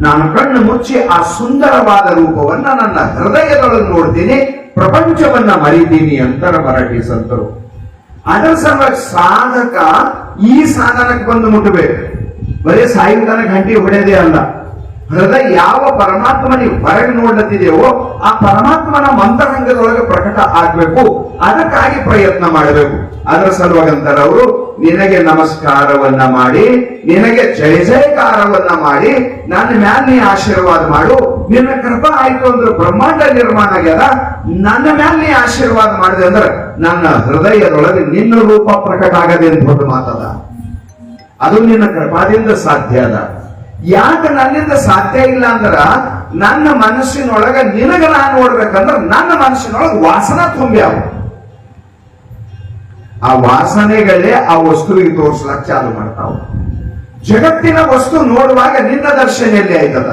A: ನಾನು ಕಣ್ಣು ಮುಚ್ಚಿ ಆ ಸುಂದರವಾದ ರೂಪವನ್ನ ನನ್ನ ಹೃದಯದೊಳಗೆ ನೋಡ್ತೀನಿ, ಪ್ರಪಂಚವನ್ನ ಮರಿತೀನಿ ಅಂತಾರ ಮರಾಠಿ ಸಂತರು. ಅದರ ಸಲುವಾಗಿ ಸಾಧಕ ಈ ಸಾಧನಕ್ಕೆ ಬಂದು ಮುಟ್ಟಬೇಕು. ಬರೀ ಸಾಯುಂಕಾಲ ಗಂಟೆ ಹೊಡೆಯದೇ ಅಲ್ಲ, ಹೃದಯ ಯಾವ ಪರಮಾತ್ಮನಿಗೆ ಹೊರಗೆ ನೋಡ್ಲತ್ತಿದೆಯೋ ಆ ಪರಮಾತ್ಮನ ಮಂತ್ರರಂಗದೊಳಗೆ ಪ್ರಕಟ ಆಗ್ಬೇಕು. ಅದಕ್ಕಾಗಿ ಪ್ರಯತ್ನ ಮಾಡಬೇಕು. ಅದರ ಸಲುವಾಗಂತಾರೆ ಅವರು, ನಿನಗೆ ನಮಸ್ಕಾರವನ್ನ ಮಾಡಿ, ನಿನಗೆ ಜಯ ಜಯಕಾರವನ್ನ ಮಾಡಿ, ನನ್ನ ಮ್ಯಾಲ ನೀ ಆಶೀರ್ವಾದ ಮಾಡು. ನಿನ್ನ ಕೃಪಾ ಆಯ್ತು ಅಂದ್ರೆ ಬ್ರಹ್ಮಾಂಡ ನಿರ್ಮಾಣ ಆಗ್ಯದ. ನನ್ನ ಮ್ಯಾಲ ನೀ ಆಶೀರ್ವಾದ ಮಾಡಿದೆ ಅಂದ್ರೆ ನನ್ನ ಹೃದಯದೊಳಗೆ ನಿನ್ನ ರೂಪ ಪ್ರಕಟ ಆಗದೆ ಅಂತ ದೊಡ್ಡ ಮಾತದ. ಅದು ನಿನ್ನ ಕೃಪಾದಿಂದ ಸಾಧ್ಯ ಅದ. ಯಾಕೆ ನನ್ನಿಂದ ಸಾಧ್ಯ ಇಲ್ಲ ಅಂದ್ರ ನನ್ನ ಮನಸ್ಸಿನೊಳಗ ನಿನಗ ನಾನು ನೋಡ್ಬೇಕಂದ್ರ ನನ್ನ ಮನಸ್ಸಿನೊಳಗೆ ವಾಸನ ತುಂಬ್ಯಾವ. ಆ ವಾಸನೆಗಳೇ ಆ ವಸ್ತುವಿಗೆ ತೋರಿಸ್ಲಕ್ ಚಾಲು ಮಾಡ್ತಾವ. ಜಗತ್ತಿನ ವಸ್ತು ನೋಡುವಾಗ ನಿನ್ನ ದರ್ಶನೆಯಲ್ಲಿ ಆಯ್ತದ.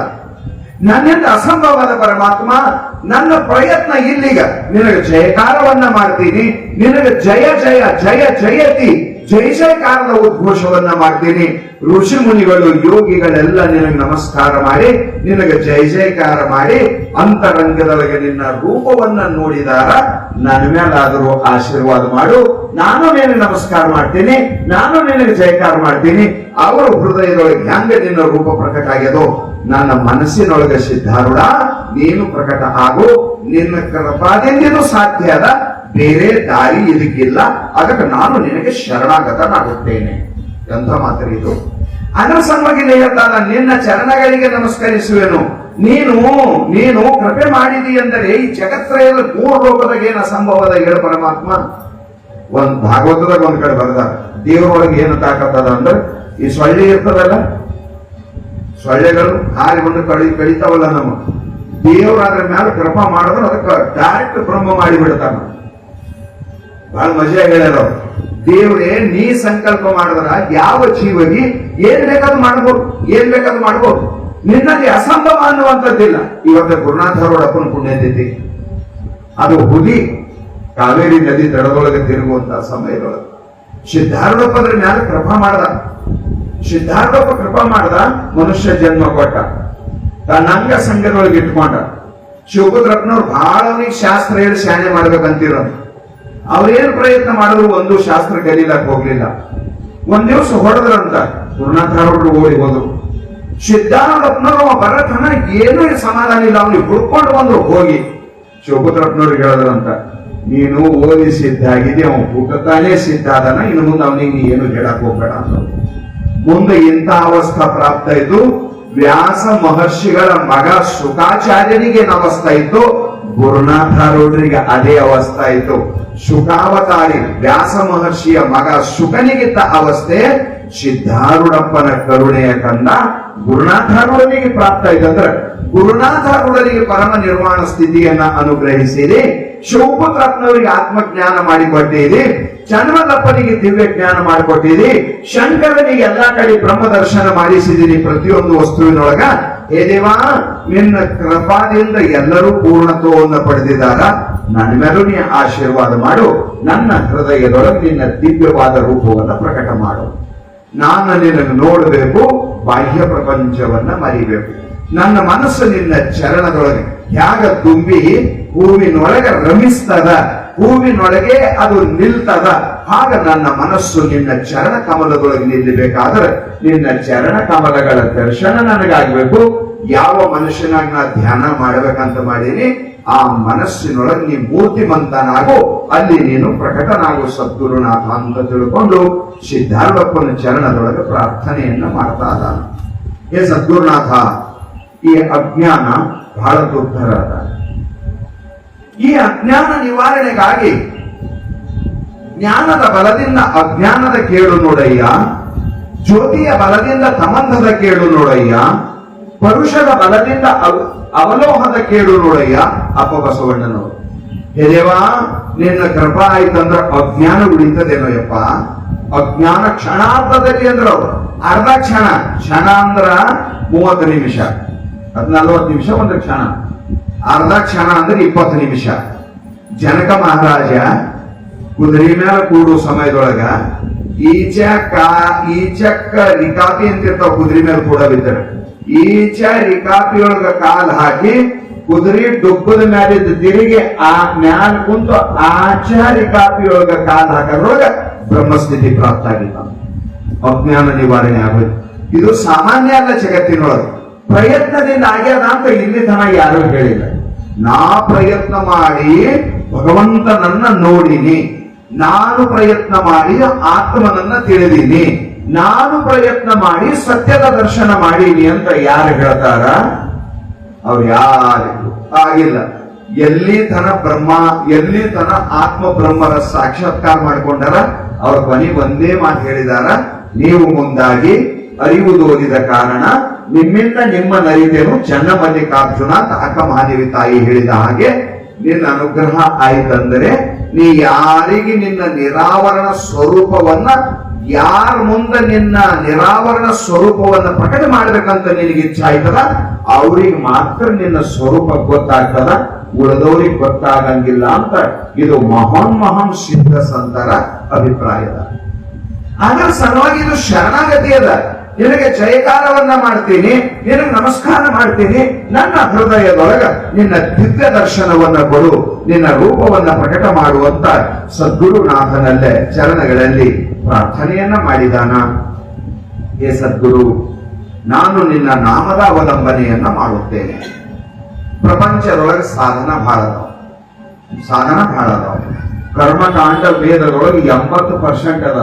A: ನನ್ನಿಂದ ಅಸಂಭವವಾದ ಪರಮಾತ್ಮ, ನನ್ನ ಪ್ರಯತ್ನ ಇಲ್ಲಿಗ ನಿನಗೆ ಜಯಕಾರವನ್ನ ಮಾಡ್ತೀನಿ, ನಿನಗೆ ಜಯ ಜಯ ಜಯ ಜಯತಿ ಜಯ ಜಯಕಾರದ ಉದ್ಘೋಷವನ್ನ ಮಾಡ್ತೀನಿ. ಋಷಿ ಮುನಿಗಳು, ಯೋಗಿಗಳೆಲ್ಲ ನಿನಗೆ ನಮಸ್ಕಾರ ಮಾಡಿ, ನಿನಗೆ ಜಯ ಜಯಕಾರ ಮಾಡಿ, ಅಂತರಂಗದೊಳಗೆ ನಿನ್ನ ರೂಪವನ್ನ ನೋಡಿದಾರ. ನನ್ನ ಮೇಲಾದರೂ ಆಶೀರ್ವಾದ ಮಾಡು. ನಾನು ನಿನಗೆ ನಮಸ್ಕಾರ ಮಾಡ್ತೀನಿ, ನಾನು ನಿನಗೆ ಜಯಕಾರ ಮಾಡ್ತೀನಿ. ಅವರು ಹೃದಯದೊಳಗೆ ಹೆಂಗ ನಿನ್ನ ರೂಪ ಪ್ರಕಟ ಆಗ್ಯದೋ ನನ್ನ ಮನಸ್ಸಿನೊಳಗೆ ಸಿದ್ಧಾರೂಢ ನೀನು ಪ್ರಕಟ ಆಗು. ನಿನ್ನ ಕೃಪಾದಿಂದಲೂ ಸಾಧ್ಯ ಅದ, ಬೇರೆ ದಾರಿ ಇದಕ್ಕಿಲ್ಲ. ಅದಕ್ಕೆ ನಾನು ನಿನಗೆ ಶರಣಾಗತನಾಗುತ್ತೇನೆ. ಎಂಥ ಮಾತ್ರ ಇದು. ಅದರ ಸಲುವಾಗಿ ಹೇಳ್ತಾನ, ನಿನ್ನ ಚರಣಗಳಿಗೆ ನಮಸ್ಕರಿಸುವೆನು. ನೀನು ಕೃಪೆ ಮಾಡಿದಿ ಅಂದರೆ ಈ ಜಗತ್ರಯದ 3 ಲೋಕದಾಗ ಏನು ಅಸಂಭವದ ಹೇಳ ಪರಮಾತ್ಮ. ಒಂದ್ ಭಾಗವತದಾಗ ಒಂದ್ ಕಡೆ ಬರೆದ, ದೇವರೊಳಗೆ ಏನು ತಾಕತ್ತದ ಅಂದ್ರೆ ಈ ಸೊಳ್ಳೆ ಇರ್ತದಲ್ಲ, ಸೊಳ್ಳೆಗಳು ಹಾರಿ ಬಂದು ಕಡಿತಾವಲ್ಲ, ನಮ್ಮ ದೇವ್ರ ಅದ್ರ ಮ್ಯಾಲ ಕೃಪಾ ಮಾಡಿದ್ರೆ ಅದಕ್ಕೆ ಡೈರೆಕ್ಟ್ ಬ್ರಹ್ಮ ಮಾಡಿ ಬಿಡ್ತಾನ. ಬಹಳ ಮಜಾ ಹೇಳ್ಯಾರ. ದೇವ್ರೇ ನೀ ಸಂಕಲ್ಪ ಮಾಡಿದ್ರ ಯಾವ ಜೀವಗಿ ಏನ್ ಬೇಕಾದ್ರೂ ಮಾಡ್ಬೋದು. ನಿನ್ನಲ್ಲಿ ಅಸಂಭವ ಅನ್ನುವಂಥದ್ದಿಲ್ಲ. ಇವತ್ತು ಗುರುನಾಥ ಅವರಪ್ಪನ ಪುಣ್ಯತಿಥಿ. ಅದು ಹುಲಿ ಕಾವೇರಿ ನದಿ ದಡದೊಳಗೆ ತಿರುಗುವಂತ ಸಮಯದೊಳಗೆ ಸಿದ್ಧಾರೂಢಪ್ಪ ಅದ್ರ ಮ್ಯಾಲ ಕೃಪಾ ಮಾಡ್ದ. ಸಿದ್ಧಾರೂಢಪ್ಪ ಕೃಪಾ ಮಾಡ್ದ, ಮನುಷ್ಯ ಜನ್ಮ ಕೊಟ್ಟ, ತನ್ನ ಅಂಗ ಸಂಘದೊಳಗೆ ಇಟ್ಕೊಂಡ. ಶಿವಪುತ್ರಪ್ಪನವ್ರು ಬಹಳ ಅವನಿಗೆ ಶಾಸ್ತ್ರ ಹೇಳಿ ಶಾಣೆ ಮಾಡ್ಬೇಕಂತಿರೋ. ಅವ್ರೇನ್ ಪ್ರಯತ್ನ ಮಾಡಿದ್ರು ಒಂದು ಶಾಸ್ತ್ರ ಕಲೀಲಕ್ ಹೋಗ್ಲಿಲ್ಲ. ಒಂದ್ ದಿವಸ ಹೊಡೆದ್ರಂತ, ಗುರುನಾಥರು ಓಡಿ ಹೋದ್ರು. ಸಿದ್ಧಾರೂಢಪ್ಪನವ್ರು ಬರತನ ಏನೂ ಸಮಾಧಾನ ಇಲ್ಲ, ಅವ್ನಿಗೆ ಹುಡ್ಕೊಂಡು ಬಂದ್ರು. ಹೋಗಿ ಶಿವಪುತ್ರಪ್ಪನವ್ರಿಗೆ ಹೇಳಿದ್ರಂತ, ನೀನು ಓದಿ ಸಿದ್ಧ ಆಗಿದೆ, ಅವನು ಹುಟ್ಟತಾನೇ ಸಿದ್ಧ ಆದನ, ಇನ್ನು ಮುಂದೆ ಅವನಿಗೆ ನೀ ಏನು ಹೇಳಕ್ ಹೋಗ್ಬೇಡ ಅಂತ. ಮುಂದೆ ಇಂಥ ಅವಸ್ಥಾ ಪ್ರಾಪ್ತ ಇತ್ತು. ವ್ಯಾಸ ಮಹರ್ಷಿಗಳ ಮಗ ಶುಕಾಚಾರ್ಯನಿಗೆ ಏನು ಅವಸ್ಥಾ ಇತ್ತು, ಗುರುನಾಥರೂಢರಿಗೆ ಅದೇ ಅವಸ್ಥಾ ಇತ್ತು. ಶುಕಾವತಾರಿ ವ್ಯಾಸ ಮಹರ್ಷಿಯ ಮಗ ಶುಕನಿಗಿದ್ದ ಅವಸ್ಥೆ ಸಿದ್ಧಾರೂಢಪ್ಪನ ಕರುಣೆಯ ಕಂದ ಗುರುನಾಥರೂಢನಿಗೆ ಪ್ರಾಪ್ತ ಇತ್ತಂದ್ರೆ, ಗುರುನಾಥರೂಢರಿಗೆ ಪರಮ ನಿರ್ವಾಣ ಸ್ಥಿತಿಯನ್ನ ಅನುಗ್ರಹಿಸಿರಿ. ಶಿವಪುತ್ರಪ್ಪನವರಿಗೆ ಆತ್ಮಜ್ಞಾನ ಮಾಡಿಕೊಟ್ಟಿರಿ. ಚನ್ನಮಲ್ಲಪ್ಪನಿಗೆ ದಿವ್ಯ ಜ್ಞಾನ ಮಾಡಿಕೊಟ್ಟಿರಿ. ಶಂಕರನಿಗೆ ಎಲ್ಲಾ ಕಡೆ ಬ್ರಹ್ಮ ದರ್ಶನ ಮಾಡಿಸಿದಿರಿ ಪ್ರತಿಯೊಂದು ವಸ್ತುವಿನೊಳಗ. ಹೇ ದೇವಾ, ನಿನ್ನ ಕೃಪಾದಿಂದ ಎಲ್ಲರೂ ಪೂರ್ಣತ್ವವನ್ನು ಪಡೆದಿದ್ದಾರ. ನನ್ನ ಮೇಲೂ ನೀ ಆಶೀರ್ವಾದ ಮಾಡು. ನನ್ನ ಹೃದಯದೊಳಗೆ ನಿನ್ನ ದಿವ್ಯವಾದ ರೂಪವನ್ನು ಪ್ರಕಟ ಮಾಡು. ನಾನು ನಿನಗೆ ನೋಡಬೇಕು, ಬಾಹ್ಯ ಪ್ರಪಂಚವನ್ನ ಮರಿಬೇಕು. ನನ್ನ ಮನಸ್ಸು ನಿನ್ನ ಚರಣದೊಳಗೆ ಯಾಗ ತುಂಬಿ ಹೂವಿನೊಳಗೆ ರಮಿಸ್ತದ, ಹೂವಿನೊಳಗೆ ಅದು ನಿಲ್ತದ. ಆಗ ನನ್ನ ಮನಸ್ಸು ನಿನ್ನ ಚರಣ ಕಮಲದೊಳಗೆ ನಿಲ್ಲಬೇಕಾದ್ರೆ ನಿನ್ನ ಚರಣ ಕಮಲಗಳ ದರ್ಶನ ನನಗಾಗಬೇಕು. ಯಾವ ಮನುಷ್ಯನಾಗ ನಾ ಧ್ಯಾನ ಮಾಡಬೇಕಂತ ಮಾಡೀನಿ, ಆ ಮನಸ್ಸಿನೊಳಗೆ ನೀ ಮೂರ್ತಿಮಂತನಾಗು, ಅಲ್ಲಿ ನೀನು ಪ್ರಕಟನಾಗು ಸದ್ಗುರುನಾಥ ಅಂತ ತಿಳ್ಕೊಂಡು ಸಿದ್ಧಾರೂಢಪ್ಪನ ಚರಣದೊಳಗೆ ಪ್ರಾರ್ಥನೆಯನ್ನ ಮಾಡ್ತಾ ಇದ್ದಾನೆ. ಹೇ ಸದ್ಗುರುನಾಥ, ಈ ಅಜ್ಞಾನ ಬಹಳ ದುರ್ಧರ ಅದ. ಈ ಅಜ್ಞಾನ ನಿವಾರಣೆಗಾಗಿ ಜ್ಞಾನದ ಬಲದಿಂದ ಅಜ್ಞಾನದ ಕೇಳು ನೋಡಯ್ಯ, ಜ್ಯೋತಿಯ ಬಲದಿಂದ ತಮಂಧದ ಕೇಳು ನೋಡಯ್ಯ, ಪರುಷದ ಬಲದಿಂದ ಅವಲೋಹದ ಕೇಳು ನೋಡಯ್ಯ ಅಪ್ಪ ಬಸವಣ್ಣನವರು. ಹೇ ದೇವಾ, ನಿನ್ನ ಕೃಪಾ ಆಯ್ತಂದ್ರ ಅಜ್ಞಾನ ಉಳಿತದೇನೋ ಯಪ್ಪ. ಅಜ್ಞಾನ ಕ್ಷಣಾರ್ಧದಲ್ಲಿ ಅಂದ್ರ ಅವರು ಅರ್ಧ ಕ್ಷಣ, ಕ್ಷಣ ಅಂದ್ರ 30 ನಿಮಿಷ, 40 ನಿಮಿಷ ಒಂದು ಕ್ಷಣ. ಅರ್ಧ ಕ್ಷಣ ಅಂದ್ರೆ 20 ನಿಮಿಷ. ಜನಕ ಮಹಾರಾಜ ಕುದುರೆ ಮೇಲೆ ಕೂಡೋ ಸಮಯದೊಳಗ ಈಚಕ್ಕ ರಿಕಾಪಿ ಅಂತಿರ್ತಾವ, ಕುದುರೆ ಮೇಲೆ ಕೂಡ ಬಿದ್ದರೆ ಈಚ ರಿಕಾಪಿಯೊಳಗ ಕಾಲ್ ಹಾಕಿ ಕುದುರೆ ಡುಬ್ಬದ ಮ್ಯಾಲಿದ್ದ ತಿರುಗಿ ಆ ಮ್ಯಾಲ ಕುಂತು ಆಚ ರಿಕಾಪಿಯೊಳಗ ಕಾಲ್ ಹಾಕೋದ್ರೊಳಗ ಬ್ರಹ್ಮಸ್ಥಿತಿ ಪ್ರಾಪ್ತ ಆಗಿಲ್ಲ. ಅಜ್ಞಾನ ನಿವಾರಣೆ ಆಗೋದು ಇದು ಸಾಮಾನ್ಯ ಅಲ್ಲ. ಜಗತ್ತಿನೊಳಗೆ ಪ್ರಯತ್ನದಿಂದ ಆಗ್ಯದ ಅಂತ ಇಲ್ಲಿ ತನ ಯಾರು ಹೇಳಿಲ್ಲ. ನಾ ಪ್ರಯತ್ನ ಮಾಡಿ ಭಗವಂತನನ್ನ ನೋಡಿನಿ, ನಾನು ಪ್ರಯತ್ನ ಮಾಡಿ ಆತ್ಮನನ್ನ ತಿಳಿದೀನಿ, ನಾನು ಪ್ರಯತ್ನ ಮಾಡಿ ಸತ್ಯದ ದರ್ಶನ ಮಾಡೀನಿ ಅಂತ ಯಾರು ಹೇಳ್ತಾರ? ಅವ್ರು ಯಾರಿಗೂ ಆಗಿಲ್ಲ. ಎಲ್ಲಿ ತನ ಆತ್ಮ ಬ್ರಹ್ಮರ ಸಾಕ್ಷಾತ್ಕಾರ ಮಾಡ್ಕೊಂಡಾರ ಅವ್ರ ಕೊನೆ ಒಂದೇ ಮಾತು ಹೇಳಿದಾರ, ನೀವು ಮುಂದಾಗಿ ಅರಿವುದೋದಿದ ಕಾರಣ ನಿಮ್ಮಿಂದ ನಿಮ್ಮ ನರಿತೇನು ಚನ್ನಮಲ್ಲಿಕಾರ್ಜುನ ಅಂತ ಅಕ್ಕ ಮಹಾದೇವಿ ತಾಯಿ ಹೇಳಿದ ಹಾಗೆ ನಿನ್ನ ಅನುಗ್ರಹ ಆಯ್ತಂದರೆ ನೀ ಯಾರಿಗೆ ನಿನ್ನ ನಿರಾವರಣ ಸ್ವರೂಪವನ್ನ, ಯಾರ ಮುಂದೆ ನಿನ್ನ ನಿರಾವರಣ ಸ್ವರೂಪವನ್ನ ಪ್ರಕಟ ಮಾಡ್ಬೇಕಂತ ನಿನಗೆ ಇಚ್ಛೆ ಆಯ್ತದ ಅವ್ರಿಗೆ ಮಾತ್ರ ನಿನ್ನ ಸ್ವರೂಪ ಗೊತ್ತಾಗ್ತದ, ಉಳಿದವ್ರಿಗೆ ಗೊತ್ತಾಗಂಗಿಲ್ಲ ಅಂತ ಇದು ಮಹಾನ್ ಸಿದ್ಧ ಸಂತರ ಅಭಿಪ್ರಾಯದ. ಅದರ ಸಲುವಾಗಿ ಇದು ಶರಣಾಗತಿ ಅದ. ನಿನಗೆ ಜಯಕಾರವನ್ನ ಮಾಡ್ತೀನಿ, ನಿನಗೆ ನಮಸ್ಕಾರ ಮಾಡ್ತೀನಿ, ನನ್ನ ಹೃದಯದೊಳಗ ನಿನ್ನ ದಿವ್ಯ ದರ್ಶನವನ್ನ ಕೊಡು, ನಿನ್ನ ರೂಪವನ್ನ ಪ್ರಕಟ ಮಾಡುವಂತ ಸದ್ಗುರುನಾಥನಲ್ಲೇ ಚರಣಗಳಲ್ಲಿ ಪ್ರಾರ್ಥನೆಯನ್ನ ಮಾಡಿದಾನ. ಹೇ ಸದ್ಗುರು, ನಾನು ನಿನ್ನ ನಾಮದ ಅವಲಂಬನೆಯನ್ನ ಮಾಡುತ್ತೇನೆ. ಪ್ರಪಂಚದೊಳಗೆ ಸಾಧನ ಬಹಳ ಅದಾವ. ಕರ್ಮಕಾಂಡ ವೇದದೊಳಗೆ 80% ಅದ.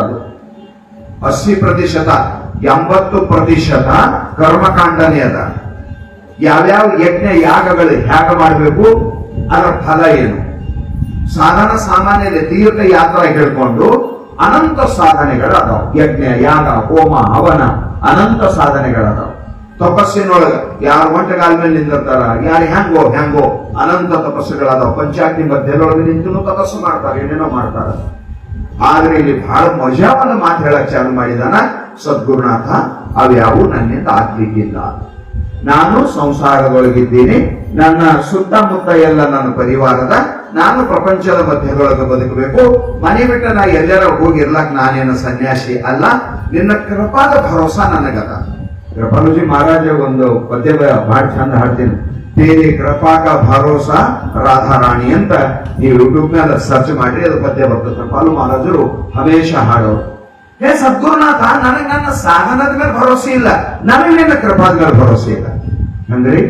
A: 80%, 80% ಕರ್ಮಕಾಂಡನೇ ಅದ. ಯಾವ್ಯಾವ ಯಜ್ಞ ಯಾಗಗಳು ಹೇಗ ಮಾಡಬೇಕು, ಅದರ ಫಲ ಏನು, ಸಾಧನ ಸಾಮಾನ್ಯ ತೀರ್ಥ ಯಾತ್ರಾ ಹೇಳ್ಕೊಂಡು ಅನಂತ ಸಾಧನೆಗಳು ಅದಾವ. ಯಜ್ಞ ಯಾಗ ಹೋಮ ಹವನ ಅನಂತ ಸಾಧನೆಗಳದಾವ. ತಪಸ್ಸಿನೊಳಗ ಯಾರು ಒಂಟಗಾಲ ಮೇಲೆ ನಿಂದಿರ್ತಾರ, ಯಾರು ಹೆಂಗೋ ಅನಂತ ತಪಸ್ಸುಗಳದಾವ. ಪಂಚಾಗ್ನಿ ಮಧ್ಯದೊಳಗೆ ನಿಂತು ತಪಸ್ಸು ಮಾಡ್ತಾರೆ, ಏನೇನೋ ಮಾಡ್ತಾರ. ಆದ್ರೆ ಇಲ್ಲಿ ಬಹಳ ಮಜಾವನ್ನ ಮಾತು ಹೇಳಕ್ ಚಾಲು ಮಾಡಿದಾನ ಸದ್ಗುರುನಾಥ. ಅವ್ಯಾವು ನನ್ನಿಂದ ಆಗ್ಲಿಕ್ಕಿಲ್ಲ. ನಾನು ಸಂಸಾರದೊಳಗಿದ್ದೀನಿ, ನನ್ನ ಸುತ್ತಮುತ್ತ ಎಲ್ಲ ನನ್ನ ಪರಿವಾರದ ನಾನು ಪ್ರಪಂಚದ ಮಧ್ಯದೊಳಗೆ ಬದುಕಬೇಕು, ಮನೆ ಬಿಟ್ಟ ನಾ ಎಲ್ಲರ ಹೋಗಿರ್ಲಕ್ ನಾನೇನು ಸನ್ಯಾಸಿ ಅಲ್ಲ, ನಿನ್ನ ಕೃಪಾದ ಭರೋಸಾ ನನಗದ. ಕೃಪಾಲುಜಿ ಮಹಾರಾಜ ಒಂದು ಪದ್ಯ ಬಹಳ ಚಂದ ಹಾಡ್ತೀನಿ, ತೇರಿ ಕೃಪಾ ಕಾ ಭರೋಸಾ ರಾಧಾರಾಣಿ ಅಂತ ನೀವು ಯೂಟ್ಯೂಬ್ ಮೇಲೆ ಸರ್ಚ್ ಮಾಡಿ ಅದು ಪದ್ಯ ಬರ್ತದೆ. ಕೃಪಾಲು ಮಹಾರಾಜರು ಹಮೇಶ ಹಾಡೋರು. ಹೇ ಸದ್ಗುರುನಾಥ, ನನಗೆ ನನ್ನ ಸಾಧನದ ಮೇಲೆ ಭರೋಸೆ ಇಲ್ಲ, ನನಗೆ ನಿನ್ನ ಕೃಪಾದ ಮೇಲೆ ಭರೋಸೆ ಇಲ್ಲ. ಅಂದ್ರೆ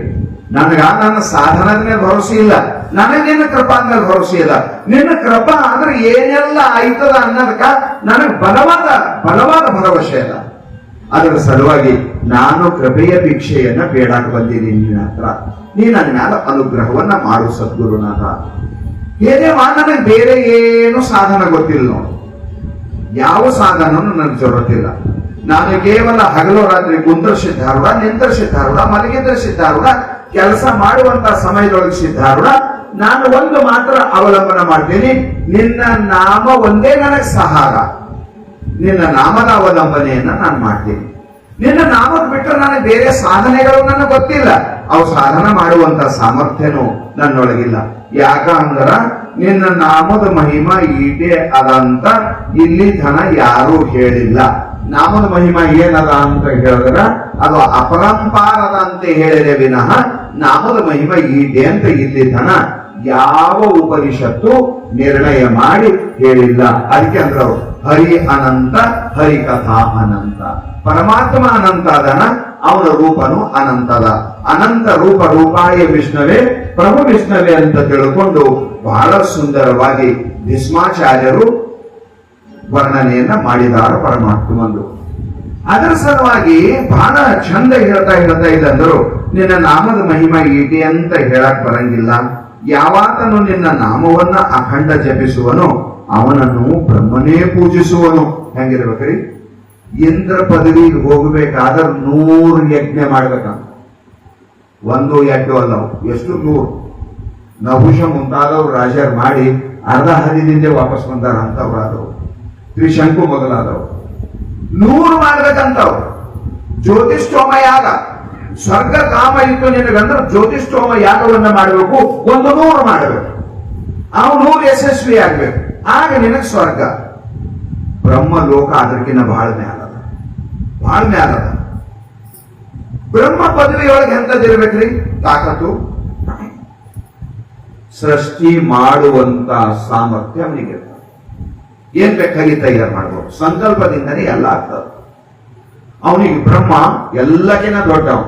A: ನನಗ ನನ್ನ ಸಾಧನದ ಮೇಲೆ ಭರೋಸೆ ಇಲ್ಲ, ನನಗೆ ನಿನ್ನ ಕೃಪಾದ ಮೇಲೆ ಭರೋಸೆ ಇಲ್ಲ. ನಿನ್ನ ಕೃಪಾ ಅಂದ್ರೆ ಏನೆಲ್ಲ ಆಯ್ತದ ಅನ್ನೋದಕ್ಕ ನನಗೆ ಬಲವಾದ ಭರವಸೆ ಇಲ್ಲ. ಅದರ ಸಲುವಾಗಿ ನಾನು ಕೃಪೆಯ ಭಿಕ್ಷೆಯನ್ನ ಬೇಡಾಕ ಬಂದೀನಿ ನಿನ್ನ ಹತ್ರ. ನೀ ನನ್ನ ಮ್ಯಾಲ ಅನುಗ್ರಹವನ್ನ ಮಾಡು ಸದ್ಗುರುನಾಥ. ಏನೇ ನನಗೆ ಬೇರೆ ಏನು ಸಾಧನ ಗೊತ್ತಿಲ್ಲ ನೋಡು, ಯಾವ ಸಾಧನನು ನನಗೆ ಜರುರತಿಲ್ಲ. ನಾನು ಕೇವಲ ಹಗಲು ರಾತ್ರಿ ಕುಂದ್ರ ಸಿದ್ಧಾರೂಢ, ನಿಂತರ ಸಿದ್ಧಾರೂಢ, ಮಲಗಿದ್ರ ಸಿದ್ಧಾರೂಢ, ಕೆಲಸ ಮಾಡುವಂತ ಸಮಯದೊಳಗೆ ಸಿದ್ಧಾರೂಢ. ನಾನು ಒಂದು ಮಾತ್ರ ಅವಲಂಬನ ಮಾಡ್ತೀನಿ, ನಿನ್ನ ನಾಮ ಒಂದೇ ನನಗೆ ಸಹಾರ. ನಿನ್ನ ನಾಮದ ಅವಲಂಬನೆಯನ್ನ ನಾನು ಮಾಡ್ತೀನಿ. ನಿನ್ನ ನಾಮದ ಬಿಟ್ಟರೆ ನನಗೆ ಬೇರೆ ಸಾಧನೆಗಳು ನನಗೆ ಗೊತ್ತಿಲ್ಲ, ಅವು ಸಾಧನ ಮಾಡುವಂತ ಸಾಮರ್ಥ್ಯನೂ ನನ್ನೊಳಗಿಲ್ಲ. ಯಾಕಂದ್ರ ನಿನ್ನ ನಾಮದ ಮಹಿಮಾ ಈಟೇ ಅದಂತ ಇಲ್ಲಿ ತನ ಯಾರೂ ಹೇಳಿಲ್ಲ. ನಾಮದ ಮಹಿಮಾ ಏನದ ಅಂತ ಹೇಳಿದ್ರ ಅದು ಅಪರಂಪಾರದ ಅಂತ ಹೇಳಿದೆ ವಿನಃ ನಾಮದ ಮಹಿಮಾ ಈಟೆ ಅಂತ ಇಲ್ಲಿ ತನ ಯಾವ ಉಪನಿಷತ್ತು ನಿರ್ಣಯ ಮಾಡಿ ಹೇಳಿಲ್ಲ. ಅದಕ್ಕೆ ಅಂದ್ರೆ ಹರಿ ಅನಂತ, ಹರಿಕಥಾ ಅನಂತ. ಪರಮಾತ್ಮ ಅನಂತ ಅದನ, ಅವನ ರೂಪನು ಅನಂತದ. ಅನಂತ ರೂಪಾಯ ವಿಷ್ಣುವೇ ಪ್ರಭು ವಿಷ್ಣುವೇ ಅಂತ ತಿಳ್ಕೊಂಡು ಬಹಳ ಸುಂದರವಾಗಿ ಭೀಷ್ಮಾಚಾರ್ಯರು ವರ್ಣನೆಯನ್ನ ಮಾಡಿದಾರ ಪರಮಾತ್ಮಂದು. ಅದರ ಸಲುವಾಗಿ ಬಹಳ ಚಂದ ಹೇಳ್ತಾ ಇದ್ದಂದ್ರು, ನಿನ್ನ ನಾಮದ ಮಹಿಮಾ ಈಟಿ ಅಂತ ಹೇಳಕ್ ಬರಂಗಿಲ್ಲ. ಯಾವಾತನು ನಿನ್ನ ನಾಮವನ್ನ ಅಖಂಡ ಜಪಿಸುವನು ಅವನನ್ನು ಬ್ರಹ್ಮನೇ ಪೂಜಿಸುವನು. ಹೆಂಗಿರ್ಬೇಕ್ರಿ? ಇಂದ್ರ ಪದವಿಗೆ ಹೋಗಬೇಕಾದ್ರೆ 100 ಯಜ್ಞ ಮಾಡ್ಬೇಕಂತ. ಒಂದು ಯಜ್ಞ ಅಲ್ಲವು, ಎಷ್ಟು 100. ನಹುಷ ಮುಂತಾದವ್ರು ರಾಜರು ಮಾಡಿ ಅರ್ಧ ಹದಿದಿಂದ ವಾಪಸ್ ಬಂದಾರ ಅಂತವ್ರಾದವು. ತ್ರಿಶಂಕು ಮೊದಲಾದವು 100 ಮಾಡ್ಬೇಕಂತವ್ರು. ಜ್ಯೋತಿಷ್ಠೋಮ ಯಾಗ, ಸ್ವರ್ಗ ಕಾಮ ಇತ್ತು ನಿನಗಂದ್ರೆ ಜ್ಯೋತಿಷ್ಠೋಮ ಯಾಗವನ್ನ ಮಾಡಬೇಕು, ಒಂದು 100 ಮಾಡಬೇಕು. ಅವು 100 ಯಶಸ್ವಿ ಆಗ್ಬೇಕು, ಆಗ ನಿನಗೆ ಸ್ವರ್ಗ. ಬ್ರಹ್ಮ ಲೋಕ ಅದಕ್ಕಿಂತ ಬಹಳ ಮ್ಯಾಲದ. ಬ್ರಹ್ಮ ಪದವಿಯೊಳಗೆ ಎಂತದಿರ್ಬೇಕ್ರಿ? ತಾಕತ್ತು, ಸೃಷ್ಟಿ ಮಾಡುವಂತ ಸಾಮರ್ಥ್ಯ ಅವನಿಗೆ. ಏನ್ ಬೇಕಾಗಿ ತಯಾರು ಮಾಡ್ಬೋದು, ಸಂಕಲ್ಪದಿಂದನೇ ಎಲ್ಲ ಆಗ್ತದೆ. ಅವನಿಗೆ ಬ್ರಹ್ಮ ಎಲ್ಲಕ್ಕಿಂತ ದೊಡ್ಡವ.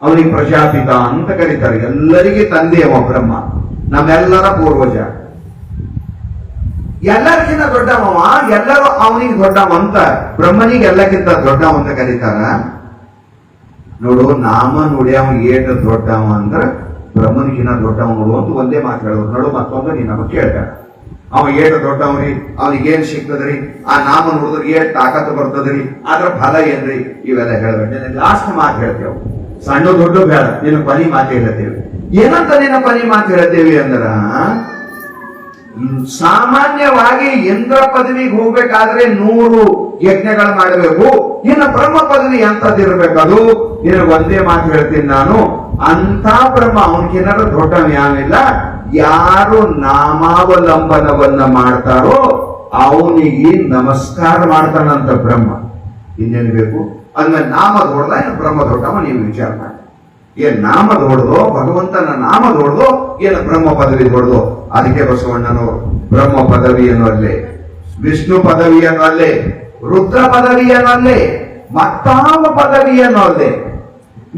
A: ಅವನಿಗೆ ಪ್ರಜಾಪಿತ ಅಂತ ಕರೀತಾರೆ. ಎಲ್ಲರಿಗೆ ತಂದೆ ಅವ ಬ್ರಹ್ಮ, ನಮ್ಮೆಲ್ಲರ ಪೂರ್ವಜ. ಎಲ್ಲರಿಗಿಂತ ದೊಡ್ಡವ, ಎಲ್ಲರೂ ಅವನಿಗೆ ದೊಡ್ಡವ ಅಂತ. ಬ್ರಹ್ಮನಿಗೆ ಎಲ್ಲಕ್ಕಿಂತ ದೊಡ್ಡವ ಅಂತ ಕರೀತಾರ. ನೋಡು, ನಾಮ ನೋಡಿ ಅವ ಏಟ ದೊಡ್ಡವ ಅಂದ್ರೆ ಬ್ರಹ್ಮನಿಗಿನ್ನ ದೊಡ್ಡವ ನೋಡು ಅಂತ ಒಂದೇ ಮಾತು ಹೇಳೋದು. ನೋಡು, ಮತ್ತೊಂದು ನೀ ನಮಗೆ ಕೇಳ್ಬೇಡ. ಅವ ಏಟ ದೊಡ್ಡವರಿ, ಅವನಿಗೇನ್ ಸಿಗ್ತದ್ರಿ, ಆ ನಾಮ ನೋಡಿದ್ರೆ ಏಟ್ ತಾಕತ್ತು ಬರ್ತದ್ರಿ, ಅದ್ರ ಫಲ ಏನ್ರಿ, ಇವೆಲ್ಲ ಹೇಳ್ಬೇಡ. ಲಾಸ್ಟ್ ಮಾತು ಹೇಳ್ತೇವೆ, ಸಣ್ಣ ದೊಡ್ಡ ಬೇಡ, ನಿನ್ನ ಕೊನೆ ಮಾತು ಹೇಳ್ತೇವೆ. ಏನಂತ ನಿನ್ನ ಕೊನೆ ಮಾತು ಹೇಳ್ತೇವಿ ಅಂದ್ರ, ಸಾಮಾನ್ಯವಾಗಿ ಇಂದ್ರ ಪದವಿಗೆ ಹೋಗ್ಬೇಕಾದ್ರೆ 100 ಯಜ್ಞಗಳು ಮಾಡಬೇಕು. ಇನ್ನು ಬ್ರಹ್ಮ ಪದವಿ ಅಂತದಿರ್ಬೇಕದು. ನಿನಗೆ ಒಂದೇ ಮಾತು ಹೇಳ್ತೀನಿ ನಾನು, ಅಂತ ಬ್ರಹ್ಮ ಅವನಿಗೇನಾದ್ರು ದೊಡ್ಡವ ಯಾವಿಲ್ಲ. ಯಾರು ನಾಮಾವಲಂಬನವನ್ನ ಮಾಡ್ತಾರೋ ಅವನಿಗೆ ನಮಸ್ಕಾರ ಮಾಡ್ತಾನಂತ ಬ್ರಹ್ಮ. ಇನ್ನೇನು ಬೇಕು? ಅದ್ಮೇಲೆ ನಾಮ ದೊಡ್ಡ ಏನು ಬ್ರಹ್ಮ ದೊಡ್ಡವ? ನೀವು ವಿಚಾರ ಮಾಡಿ. ಏನ್ ನಾಮ ದೊಡ್ದೋ, ಭಗವಂತನ ನಾಮ ದೊಡ್ದೋ, ಏನು ಬ್ರಹ್ಮ ಪದವಿ ದೊಡ್ದೋ? ಅದಕ್ಕೆ ಬಸವಣ್ಣನವರು ಬ್ರಹ್ಮ ಪದವಿಯನ್ನು ಅಲ್ಲೇ, ವಿಷ್ಣು ಪದವಿಯನ್ನು ಅಲ್ಲೇ, ರುದ್ರ ಪದವಿಯನ್ನು ಅಲ್ಲೇ, ಮತ್ತಾವ ಪದವಿಯನ್ನು ಅಲ್ಲೇ,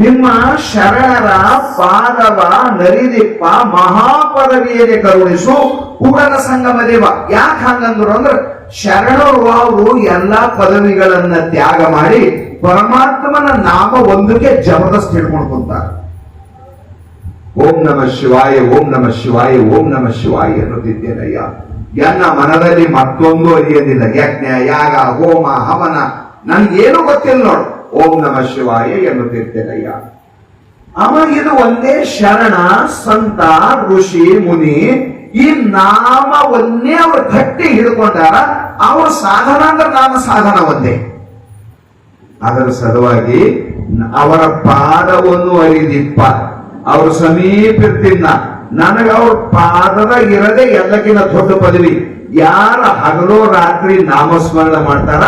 A: ನಿಮ್ಮ ಶರಣರ ಪಾದವ ನರಿದಿಪ್ಪ ಮಹಾಪದವಿಯಲ್ಲಿ ಕರುಣಿಸು ಕೂಡಲ ಸಂಗಮ ದೇವ. ಯಾಕೆ ಹಂಗಂದ್ರು ಅಂದ್ರೆ, ಶರಣರು ಅವರು ಎಲ್ಲಾ ಪದವಿಗಳನ್ನ ತ್ಯಾಗ ಮಾಡಿ ಪರಮಾತ್ಮನ ನಾಮ ಒಂದಕ್ಕೆ ಜಬರ್ದಸ್ತ್ ಹಿಡ್ಕೊಂಡು ಕುಂತಾರೆ. ಓಂ ನಮ ಶಿವಾಯ, ಓಂ ನಮ ಶಿವಾಯ, ಓಂ ನಮ ಶಿವಾಯ ಎನ್ನುತ್ತಿದ್ದೇನಯ್ಯ. ಎನ್ನ ಮನದಲ್ಲಿ ಮತ್ತೊಂದು ಅರಿಯದಿಲ್ಲ. ಯಜ್ಞ, ಯಾಗ, ಹೋಮ, ಹವನ ನನ್ಗೇನು ಗೊತ್ತಿಲ್ಲ ನೋಡು. ಓಂ ನಮ ಶಿವಾಯ ಎನ್ನುತ್ತಿರ್ತೇನಯ್ಯ. ಅವ ಇದು ಒಂದೇ ಶರಣ, ಸಂತ, ಋಷಿ, ಮುನಿ, ಈ ನಾಮವನ್ನೇ ಅವರು ಗಟ್ಟಿ ಹಿಡ್ಕೊಂಡಾರ. ಅವ್ರ ಸಾಧನ ಅಂದ್ರೆ ನಾಮ ಸಾಧನ ಒಂದೇ. ಅದರ ಸಲುವಾಗಿ ಅವರ ಪಾದವನ್ನು ಅರಿದಿಪ್ಪ, ಅವ್ರ ಸಮೀಪ ಇರ್ತಿದ್ನ. ನನಗ ಅವ್ರ ಪಾದದಾಗ ಇರದೆ ಎಲ್ಲಕ್ಕಿಂತ ದೊಡ್ಡ ಪದವಿ. ಯಾರ ಹಗಲು ರಾತ್ರಿ ನಾಮಸ್ಮರಣೆ ಮಾಡ್ತಾರ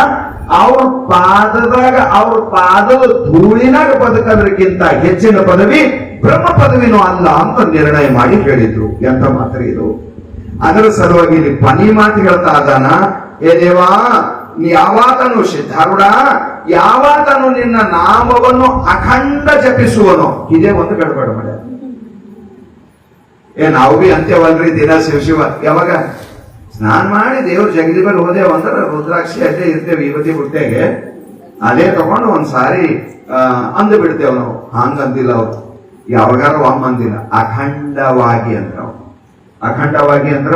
A: ಅವ್ರ ಪಾದದಾಗ ಅವ್ರ ಪಾದದ ಧೂಳಿನಾಗ ಬದುಕೋದ್ರಕ್ಕಿಂತ ಹೆಚ್ಚಿನ ಪದವಿ ಬ್ರಹ್ಮ ಪದವಿನೂ ಅಲ್ಲ ಅಂತ ನಿರ್ಣಯ ಮಾಡಿ ಹೇಳಿದ್ರು. ಎಂತ ಮಾತ್ರ ಇದು. ಅದರ ಸಲುವಾಗಿ ಇಲ್ಲಿ ಪನಿ ಮಾತು ಹೇಳ್ತಾ ಇದ್ದಾನ, ಏ ದೇವಾ ಯಾವಾತನು ಸಿದ್ಧಾರೂಢ ಯಾವಾತನು ನಿನ್ನ ನಾಮವನ್ನು ಅಖಂಡ ಜಪಿಸುವನು. ಇದೇ ಒಂದು ಗಡಬಡ ಮಾಡ. ನಾವು ಬಿ ಅಂತ್ಯವಲ್ರಿ ದಿನ ಶಿವ ಯಾವಾಗ ಸ್ನಾನ ಮಾಡಿ ದೇವ್ರ ಜಗದಿ ಮೇಲೆ ಹೋದೇವ ಅಂದ್ರೆ ರುದ್ರಾಕ್ಷಿ ಅಲ್ಲೇ ಇರ್ತೇವೆ ಇವತ್ತಿ ಬುಟ್ಟೆಗೆ ಅದೇ ತಗೊಂಡು ಒಂದ್ ಸಾರಿ ಅಂದು ಬಿಡ್ತೇವ್ ನಾವು. ಹಂಗಂದಿಲ್ಲ ಅವ್ರು, ಯಾವಾಗಾರ ಒಮ್ಮ ಅಂದಿಲ್ಲ, ಅಖಂಡವಾಗಿ ಅಂದ್ರ ಅವ್ರು. ಅಖಂಡವಾಗಿ ಅಂದ್ರ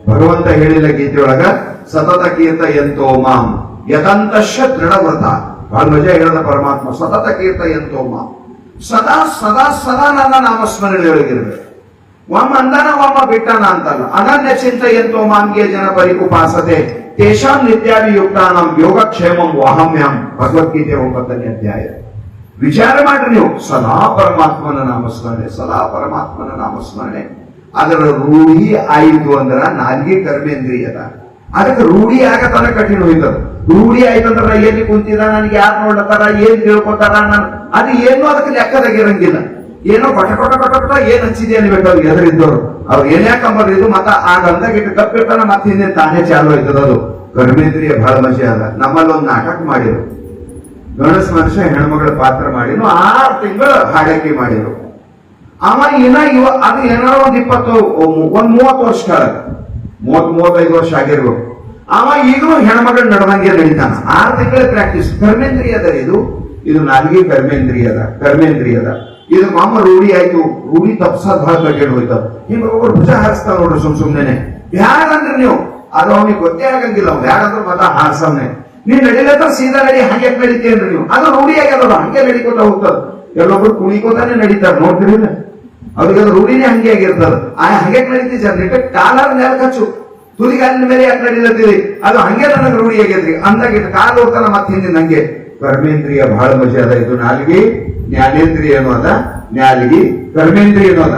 A: ಭಗವಂತ ಹೇಳಿಲ್ಲ ಗೀತೆಯೊಳಗ, ಸತತ ಕೀರ್ತ ಎಂತೋ ಮಾಂ ಯತಂತಶ ದೃಢವ್ರತ. ಬಹಳ ಮಜಾ ಹೇಳದ ಪರಮಾತ್ಮ, ಸತತ ಕೀರ್ತ ಎಂತೋ ಮಾಂ, ಸದಾ ಸದಾ ಸದಾ ನನ್ನ ನಾಮಸ್ಮರಣೆಯೊಳಗಿರ್ಬೇಕು. ಒಮ್ಮ ಅಂದಾನ ಒಮ್ಮ ಬಿಟ್ಟಾನ ಅಂತಲ್ಲ. ಅನನ್ಯ ಚಿಂತೆ ಎಂತೋ ಮಾಂಗೆ ಜನ ಪರಿಕುಪಾಸತೆ ತೇಷಾಂ ನಿತ್ಯಾಭಿಯುಕ್ತಾನಂ ಯೋಗಕ್ಷೇಮಂ ವಾಹಮ್ಯಂ. ಭಗವದ್ಗೀತೆ 9ನೇ ಅಧ್ಯಾಯ. ವಿಚಾರ ಮಾಡ್ರಿ ನೀವು. ಸದಾ ಪರಮಾತ್ಮನ ನಾಮಸ್ಮರಣೆ, ಸದಾ ಪರಮಾತ್ಮನ ನಾಮಸ್ಮರಣೆ. ಅದರ ರೂಢಿ ಆಯಿತು ಅಂದ್ರ ನಾಲ್ಗೆ ಕರ್ಮೇಂದ್ರಿಯದ. ಅದಕ್ಕೆ ರೂಢಿ ಆಗತನ ಕಠಿಣ ಹೋಯ್ತದ. ರೂಢಿ ಆಯ್ತಂದ್ರ ಎಲ್ಲಿ ಕುಂತಿದ, ನನಗೆ ಯಾರು ನೋಡ್ತಾರ, ಏನ್ ತಿಳ್ಕೊತಾರ, ಅದು ಏನು ಅದಕ್ಕೆ ಲೆಕ್ಕದಾಗಿರಂಗಿಲ್ಲ. ಏನೋ ಕೊಟ ಕೊಟ ಕೊಟ ಕೊಟ ಏನ್ ಹಚ್ಚಿದೆ ಅನ್ಬೇಕು ಅವ್ರಿಗೆ ಎದುರಿದ್ದವ್ರು. ಅವ್ರು ಏನ್ ಯಾಕಂಬರ್ ಇದು ಮತ್ತ ಆ ಗಂಧಕ್ಕೆ ಇಟ್ಟು ಕಪ್ಪಿರ್ತಾನ ಮತ್ತೆ ಹಿಂದೆ ತಾನೇ ಚಾಲು ಆಯ್ತದ. ಅದು ಕರ್ಮೇಂದ್ರಿಯ ಬಹಳ ಮಜೆ ಅದ. ನಮ್ಮಲ್ಲಿ ಒಂದು ನಾಟಕ ಮಾಡಿರು, ಗಣಸ್ ಮನುಷ್ಯ ಹೆಣ್ಮಗಳ ಪಾತ್ರ ಮಾಡಿರು, 6 ತಿಂಗಳು ಹಾಡಕಿ ಮಾಡಿರು. ಅವ ಅದು ಏನಾರ ಒಂದ್ 30 ವರ್ಷ ಕಾಲ 30-35 ವರ್ಷ ಆಗಿರ್ಬೇಕು. ಅವ ಈಗಲೂ ಹೆಣ್ಮಗಳ ನಡವಂಗೆ ನಡೀತಾನ. 6 ತಿಂಗಳ ಪ್ರಾಕ್ಟೀಸ್. ಕರ್ಮೇಂದ್ರಿಯದ ಇದು ನಾಲ್ಗೆ ಕರ್ಮೇಂದ್ರಿಯದ. ಇದು ಮಾಮ ರೂಢಿ ಆಯ್ತು. ರೂಢಿ ತಪ್ಸದ್ ಬಹಳ ಕಠಿಣ ಹೋಯ್ತಾವ. ಹಿಂಗ ಒಬ್ಬರು ಭುಜ ಹಾರಿಸ್ತಾವ ನೋಡ್ರಿ ಸುಮ್ನೆ. ಬ್ಯಾಡಂದ್ರಿ ನೀವು, ಅದು ಅವನಿಗೆ ಗೊತ್ತೇ ಆಗಂಗಿಲ್ಲ. ಅವ್ನು ಬ್ಯಾಡಂದ್ರೆ ಮತ ಹಾರಿಸವ್ನೆ. ನೀವ್ ನಡಿಲತ್ತ ಸೀದಾ ನಡಿ, ಹಂಗೆ ನಡಿತೇನ್ರಿ ನೀವು. ಅದು ರೂಢಿ ಆಗ್ಯದಲ್ಲ, ಹಂಗೆ ನಡಿಕೋತ ಹೋಗ್ತದ. ಎಲ್ಲೊಬ್ರು ಕುಣಿಕೋತಾನೆ ನಡೀತಾರ, ನೋಡ್ತಿರಿಲ್ಲ. ಅವ್ರಿಗೆ ಅದು ರೂಢಿನೇ ಹಂಗೆ ಆಗಿರ್ತದ. ಹಂಗೆ ನಡೀತಿ ಜನರೇಟ್ ಕಾಲಾರ ನೆಲ ಹಚ್ಚು, ತುದಿಗಾಲಿನ ಮೇಲೆ ಯಾಕೆ ನಡಿಲತ್ತೀರಿ, ಅದು ಹಂಗೆ ನನಗೆ ರೂಢಿ ಆಗೈತ್ರಿ ಅಂದಾಗ ಕಾಲು ಹೋಗ್ತಾನ ಮತ್ತೆ ಹಿಂದಿನ ಹಂಗೆ. ಕರ್ಮೇಂದ್ರಿಯ ಬಹಳ ಮಜೆ ಅದ. ಇದು ನಾಲ್ಗಿ ಜ್ಞಾನೇಂದ್ರಿಯ ಅನ್ನೋದ, ನಾಲ್ಗಿ ಕರ್ಮೇಂದ್ರಿಯ ಅನ್ನೋದ.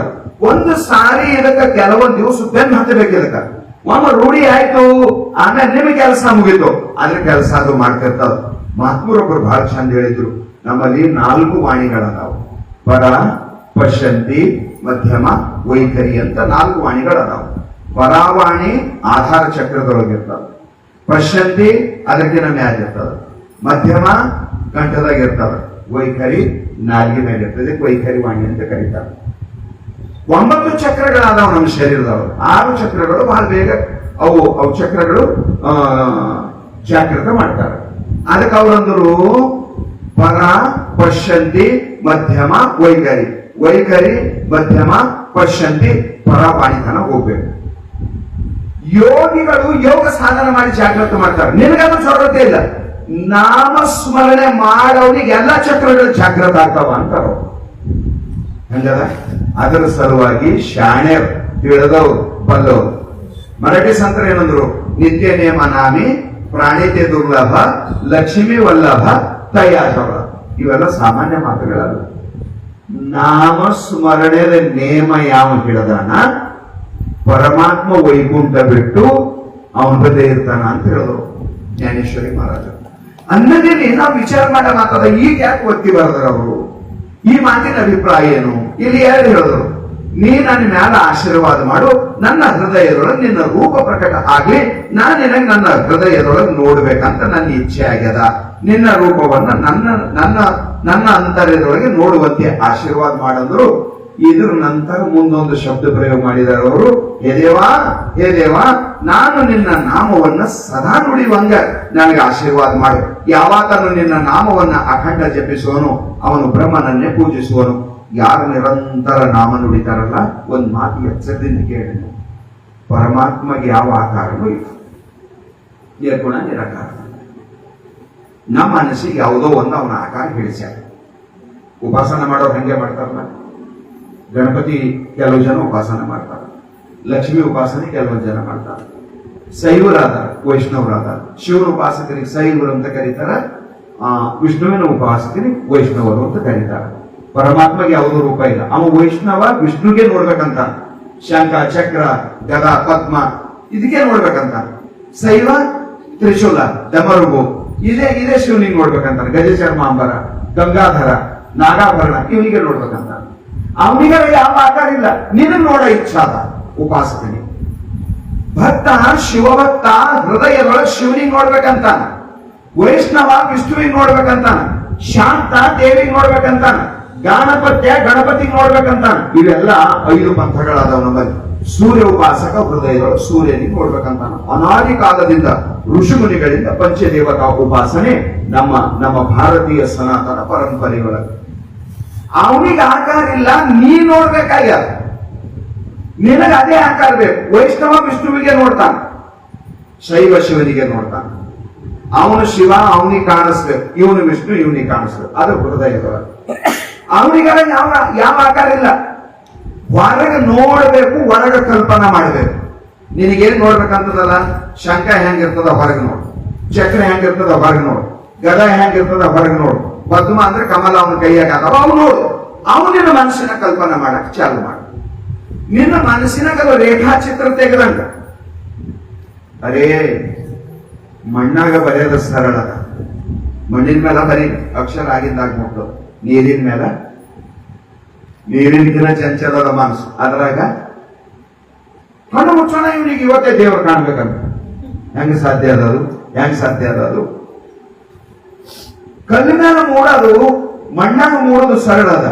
A: ಒಂದು ಸಾರಿ ಇದಕ್ಕ ಕೆಲವೊಂದು ದಿವಸ ಬೆನ್ನು ಹತ್ತಬೇಕು. ಇದಕ್ಕ ಒಮ್ಮ ರೂಢಿ ಆಯ್ತು, ಆಮೇಲೆ ನಿಮಗೆ ಕೆಲಸ ಮುಗಿತು, ಅದ್ರ ಕೆಲಸ ಅದು ಮಾಡ್ತಿರ್ತಾವ. ಮಹಾತ್ಮರೊಬ್ಬರು ಬಹಳ ಚಂದ ಹೇಳಿದ್ರು, ನಮ್ಮಲ್ಲಿ 4 ವಾಣಿಗಳದಾವು. ಪರ, ಪಶ್ಯಂತಿ, ಮಧ್ಯಮ, ವೈಖರಿ ಅಂತ 4 ವಾಣಿಗಳದಾವು. ಪರಾವಾಣಿ ಆಧಾರ ಚಕ್ರದೊಳಗಿರ್ತದ, ಪಶ್ಯಂತಿ ಅದಕ್ಕಿನ ಮ್ಯಾಲಿರ್ತದ, ಮಧ್ಯಮ ಕಂಠದಾಗಿರ್ತದ, ವೈಖರಿ ನಾಲ್ಗೆ ಮೇಲೆ ಇರ್ತದೆ. ವೈಖರಿ ವಾಣಿ ಅಂತ ಕರೀತಾರೆ. 9 ಚಕ್ರಗಳಾದವು ನಮ್ಮ ಶರೀರದವರು. 6 ಚಕ್ರಗಳು ಬಹಳ ಬೇಗ ಅವು ಚಕ್ರಗಳು ಜಾಗೃತ ಮಾಡ್ತಾರೆ. ಅದಕ್ಕೆ ಅವರಂದರು ಪರ, ಪಶ್ಯಂತಿ, ಮಧ್ಯಮ, ವೈಖರಿ. ವೈಖರಿ, ಮಧ್ಯಮ, ಪಶ್ಯಂತಿ, ಪರವಾಣಿತನ ಹೋಗ್ಬೇಕು. ಯೋಗಿಗಳು ಯೋಗ ಸಾಧನ ಮಾಡಿ ಜಾಗೃತ ಮಾಡ್ತಾರೆ. ನಿನಗದು ಸೌರತೆ ಇಲ್ಲ. ನಾಮಸ್ಮರಣೆ ಮಾಡೋನಿಗೆ ಎಲ್ಲ ಚಕ್ರಗಳು ಜಾಗೃತ ಆಗ್ತಾವ ಅಂತಾರ. ಹಂಗದ. ಅದರ ಸಲುವಾಗಿ ಶಾಣೆರ್ ತಿಳಿದವ್ರು ಬಲ್ಲವ್ರು. ಮರಾಠಿ ಸಂತರ ಏನಂದ್ರು, ನಿತ್ಯ ನೇಮ ನಾಮಿ ಪ್ರಾಣಿತೆ ದುರ್ಲಭ ಲಕ್ಷ್ಮೀ ವಲ್ಲಭ ತಯಾಸವ. ಇವೆಲ್ಲ ಸಾಮಾನ್ಯ ಮಾತುಗಳಲ್ಲ. ನಾಮಸ್ಮರಣೆಯ ನೇಮ ಯಾವ ಹಿಡದಾನ, ಪರಮಾತ್ಮ ವೈಕುಂಠ ಬಿಟ್ಟು ಅವನ ಬದೇ ಇರ್ತಾನ ಅಂತ ಹೇಳಿದ್ರು ಜ್ಞಾನೇಶ್ವರಿ ಮಹಾರಾಜ. ಅನ್ನದೇನೆ ನಾವು ವಿಚಾರ ಮಾಡ ಮಾತಾಡ. ಈಗ ಯಾಕೆ ಒತ್ತಿ ಬರದ್ರ ಅವರು? ಈ ಮಾತಿನ ಅಭಿಪ್ರಾಯ ಏನು? ಇಲ್ಲಿ ಯಾರು ಹೇಳಿದ್ರು, ನೀ ನನ್ನ ಮ್ಯಾಲ ಆಶೀರ್ವಾದ ಮಾಡು, ನನ್ನ ಹೃದಯದೊಳಗೆ ನಿನ್ನ ರೂಪ ಪ್ರಕಟ ಆಗ್ಲಿ, ನಾನು ನಿನಗೆ ನನ್ನ ಹೃದಯದೊಳಗೆ ನೋಡ್ಬೇಕಂತ ನನ್ನ ಇಚ್ಛೆ ಆಗ್ಯದ. ನಿನ್ನ ರೂಪವನ್ನ ನನ್ನ ಅಂತರ್ಯದೊಳಗೆ ನೋಡುವಂತೆ ಆಶೀರ್ವಾದ ಮಾಡಂದ್ರು. ಇದ್ರ ನಂತರ ಮುಂದೊಂದು ಶಬ್ದ ಪ್ರಯೋಗ ಮಾಡಿದಾರೆ ಅವರು, ಹೇ ದೇವಾ ನಾನು ನಿನ್ನ ನಾಮವನ್ನ ಸದಾ ನುಡಿಯುವಂಗ ನನಗೆ ಆಶೀರ್ವಾದ ಮಾಡು. ಯಾವಾಗಲೂ ನಿನ್ನ ನಾಮವನ್ನ ಅಖಂಡ ಜಪಿಸುವನು ಅವನು ಬ್ರಹ್ಮನನ್ನೇ ಪೂಜಿಸುವನು. ಯಾರು ನಿರಂತರ ನಾಮ ನುಡಿತಾರಲ್ಲ, ಒಂದ್ ಮಾತು ಎಚ್ಚರದಿಂದ ಕೇಳಿ, ಪರಮಾತ್ಮಗೆ ಯಾವ ಆಕಾರನೂ ಇಲ್ಲ, ನಿರ್ಗುಣ ನಿರಾಕಾರ. ನಮ್ಮ ಮನಸ್ಸಿಗೆ ಯಾವುದೋ ಒಂದು ಅವನ ಆಕಾರ ಹಿಡಿಸ್ಯಾರ. ಉಪಾಸನ ಮಾಡೋರು ಹಂಗೆ ಮಾಡ್ತಾರಲ್ಲ. ಗಣಪತಿ ಕೆಲವು ಜನ ಉಪಾಸನ ಮಾಡ್ತಾರೆ, ಲಕ್ಷ್ಮಿ ಉಪಾಸನೆ ಕೆಲವೊಂದು ಜನ ಮಾಡ್ತಾರೆ. ಶೈವರಾದ ವೈಷ್ಣವರಾದ, ಶಿವನ ಉಪಾಸಕರಿಗೆ ಶೈವರು ಅಂತ ಕರೀತಾರ, ವಿಷ್ಣುವಿನ ಉಪಾಸಕರಿಗೆ ವೈಷ್ಣವರು ಅಂತ ಕರೀತಾರೆ. ಪರಮಾತ್ಮಗೆ ಯಾವುದೂ ರೂಪ ಇಲ್ಲ. ಅವ ವೈಷ್ಣವ ವಿಷ್ಣುಗೆ ನೋಡ್ಬೇಕಂತ, ಶಂಖ ಚಕ್ರ ಗದ ಪದ್ಮ ಇದಕ್ಕೆ ನೋಡ್ಬೇಕಂತ. ಶೈವ ತ್ರಿಶೂಲ ಡಮರುಗು ಇದೇ ಶಿವನಿಗೆ ನೋಡ್ಬೇಕಂತ. ಗಜಚರ್ಮಾಂಬರ ಗಂಗಾಧರ ನಾಗಾಭರಣ ಇವನಿಗೆ ನೋಡ್ಬೇಕಂತ. ಅವನಿಗೆ ಯಾವ ಆಕಾರ ಇಲ್ಲ. ನಿನಗೆ ನೋಡ ಇಚ್ಛಾದ ಉಪಾಸಕನಿಗೆ. ಭಕ್ತ ಶಿವಭಕ್ತ ಹೃದಯದೊಳಗೆ ಶಿವನಿಗೆ ನೋಡ್ಬೇಕಂತಾನ, ವೈಷ್ಣವ ವಿಷ್ಣುವಿಗೆ ನೋಡ್ಬೇಕಂತಾನ, ಶಾಂತ ದೇವಿಗೆ ನೋಡ್ಬೇಕಂತಾನ, ಗಾಣಪತ್ಯ ಗಣಪತಿಗೆ ನೋಡ್ಬೇಕಂತಾನ. ಇವೆಲ್ಲ 5 ಪಂಥಗಳಾದವ ನಮ್ಮಲ್ಲಿ. ಸೂರ್ಯ ಉಪಾಸಕ ಹೃದಯದೊಳಗೆ ಸೂರ್ಯನಿಗೆ ನೋಡ್ಬೇಕಂತಾನ. ಅನಾದಿ ಕಾಲದಿಂದ ಋಷಿಮುನಿಗಳಿಂದ ಪಂಚದೇವತಾ ಉಪಾಸನೆ ನಮ್ಮ ಭಾರತೀಯ ಸನಾತನ ಪರಂಪರೆಯೊಳಗೆ. ಅವನಿಗೆ ಆಕಾರ ಇಲ್ಲ, ನೀ ನೋಡ್ಬೇಕಾಗ್ಯಾರ. ನಿನಗೆ ಅದೇ ಆಕಾರ ಬೇಕು. ವೈಷ್ಣವ ವಿಷ್ಣುವಿಗೆ ನೋಡ್ತಾನ, ಶೈವ ಶಿವನಿಗೆ ನೋಡ್ತಾನ. ಅವನು ಶಿವ ಅವನಿಗೆ ಕಾಣಿಸ್ಬೇಕು, ಇವನು ವಿಷ್ಣು ಇವನಿಗೆ ಕಾಣಿಸ್ಬೇಕು. ಅದು ಹೃದಯದೊಳಗೆ. ಅವನಿಗಾರ ಯಾವ ಆಕಾರ ಇಲ್ಲ. ಹೊರಗೆ ನೋಡ್ಬೇಕು, ಒಳಗೆ ಕಲ್ಪನಾ ಮಾಡಬೇಕು. ನಿನಗೇನ್ ನೋಡ್ಬೇಕಂತದಲ್ಲ, ಶಂಖ ಹೆಂಗಿರ್ತದ ಹೊರಗೆ ನೋಡು, ಚಕ್ರ ಹೆಂಗಿರ್ತದ ಹೊರಗೆ ನೋಡು, ಗದ ಹೆಂಗಿರ್ತದ ಹೊರಗೆ ನೋಡು, ಪದ್ಮ ಅಂದ್ರೆ ಕಮಲ ಅವನ ಕೈಯಾಗ ಅದಾವ ಅವ್ ನೋಡು. ಅವನಿನ ಮನಸ್ಸಿನ ಕಲ್ಪನಾ ಮಾಡಕ್ ಚಾಲು ಮಾಡು. ನಿನ್ನ ಮನಸ್ಸಿನಾಗ ಅದು ರೇಖಾಚಿತ್ರ ತೆಗೆದಂಗ. ಅರೇ ಮಣ್ಣಾಗ ಬರೆಯೋದು ಸರಳ, ಮಣ್ಣಿನ ಮೇಲೆ ಬರೀ ಅಕ್ಷರ ಆಗಿಂದಾಗ ಮುಟ್ಟು. ನೀರಿನ ನೀರಿನ ಚಂಚಲದ ಮನಸ್ಸು. ಅದ್ರಾಗ ಕಣ್ಣು ಮುಚ್ಚೋಣ, ಇವನಿಗೆ ಇವತ್ತೇ ದೇವರು ಕಾಣ್ಬೇಕಂತ. ಹೆಂಗ್ ಸಾಧ್ಯ ಅದದು? ಕಲ್ಲಿನಾಗ ಮೂಡೋದು ಮಣ್ಣಾಗ ಮೂಡೋದು ಸರಳ ಅದ,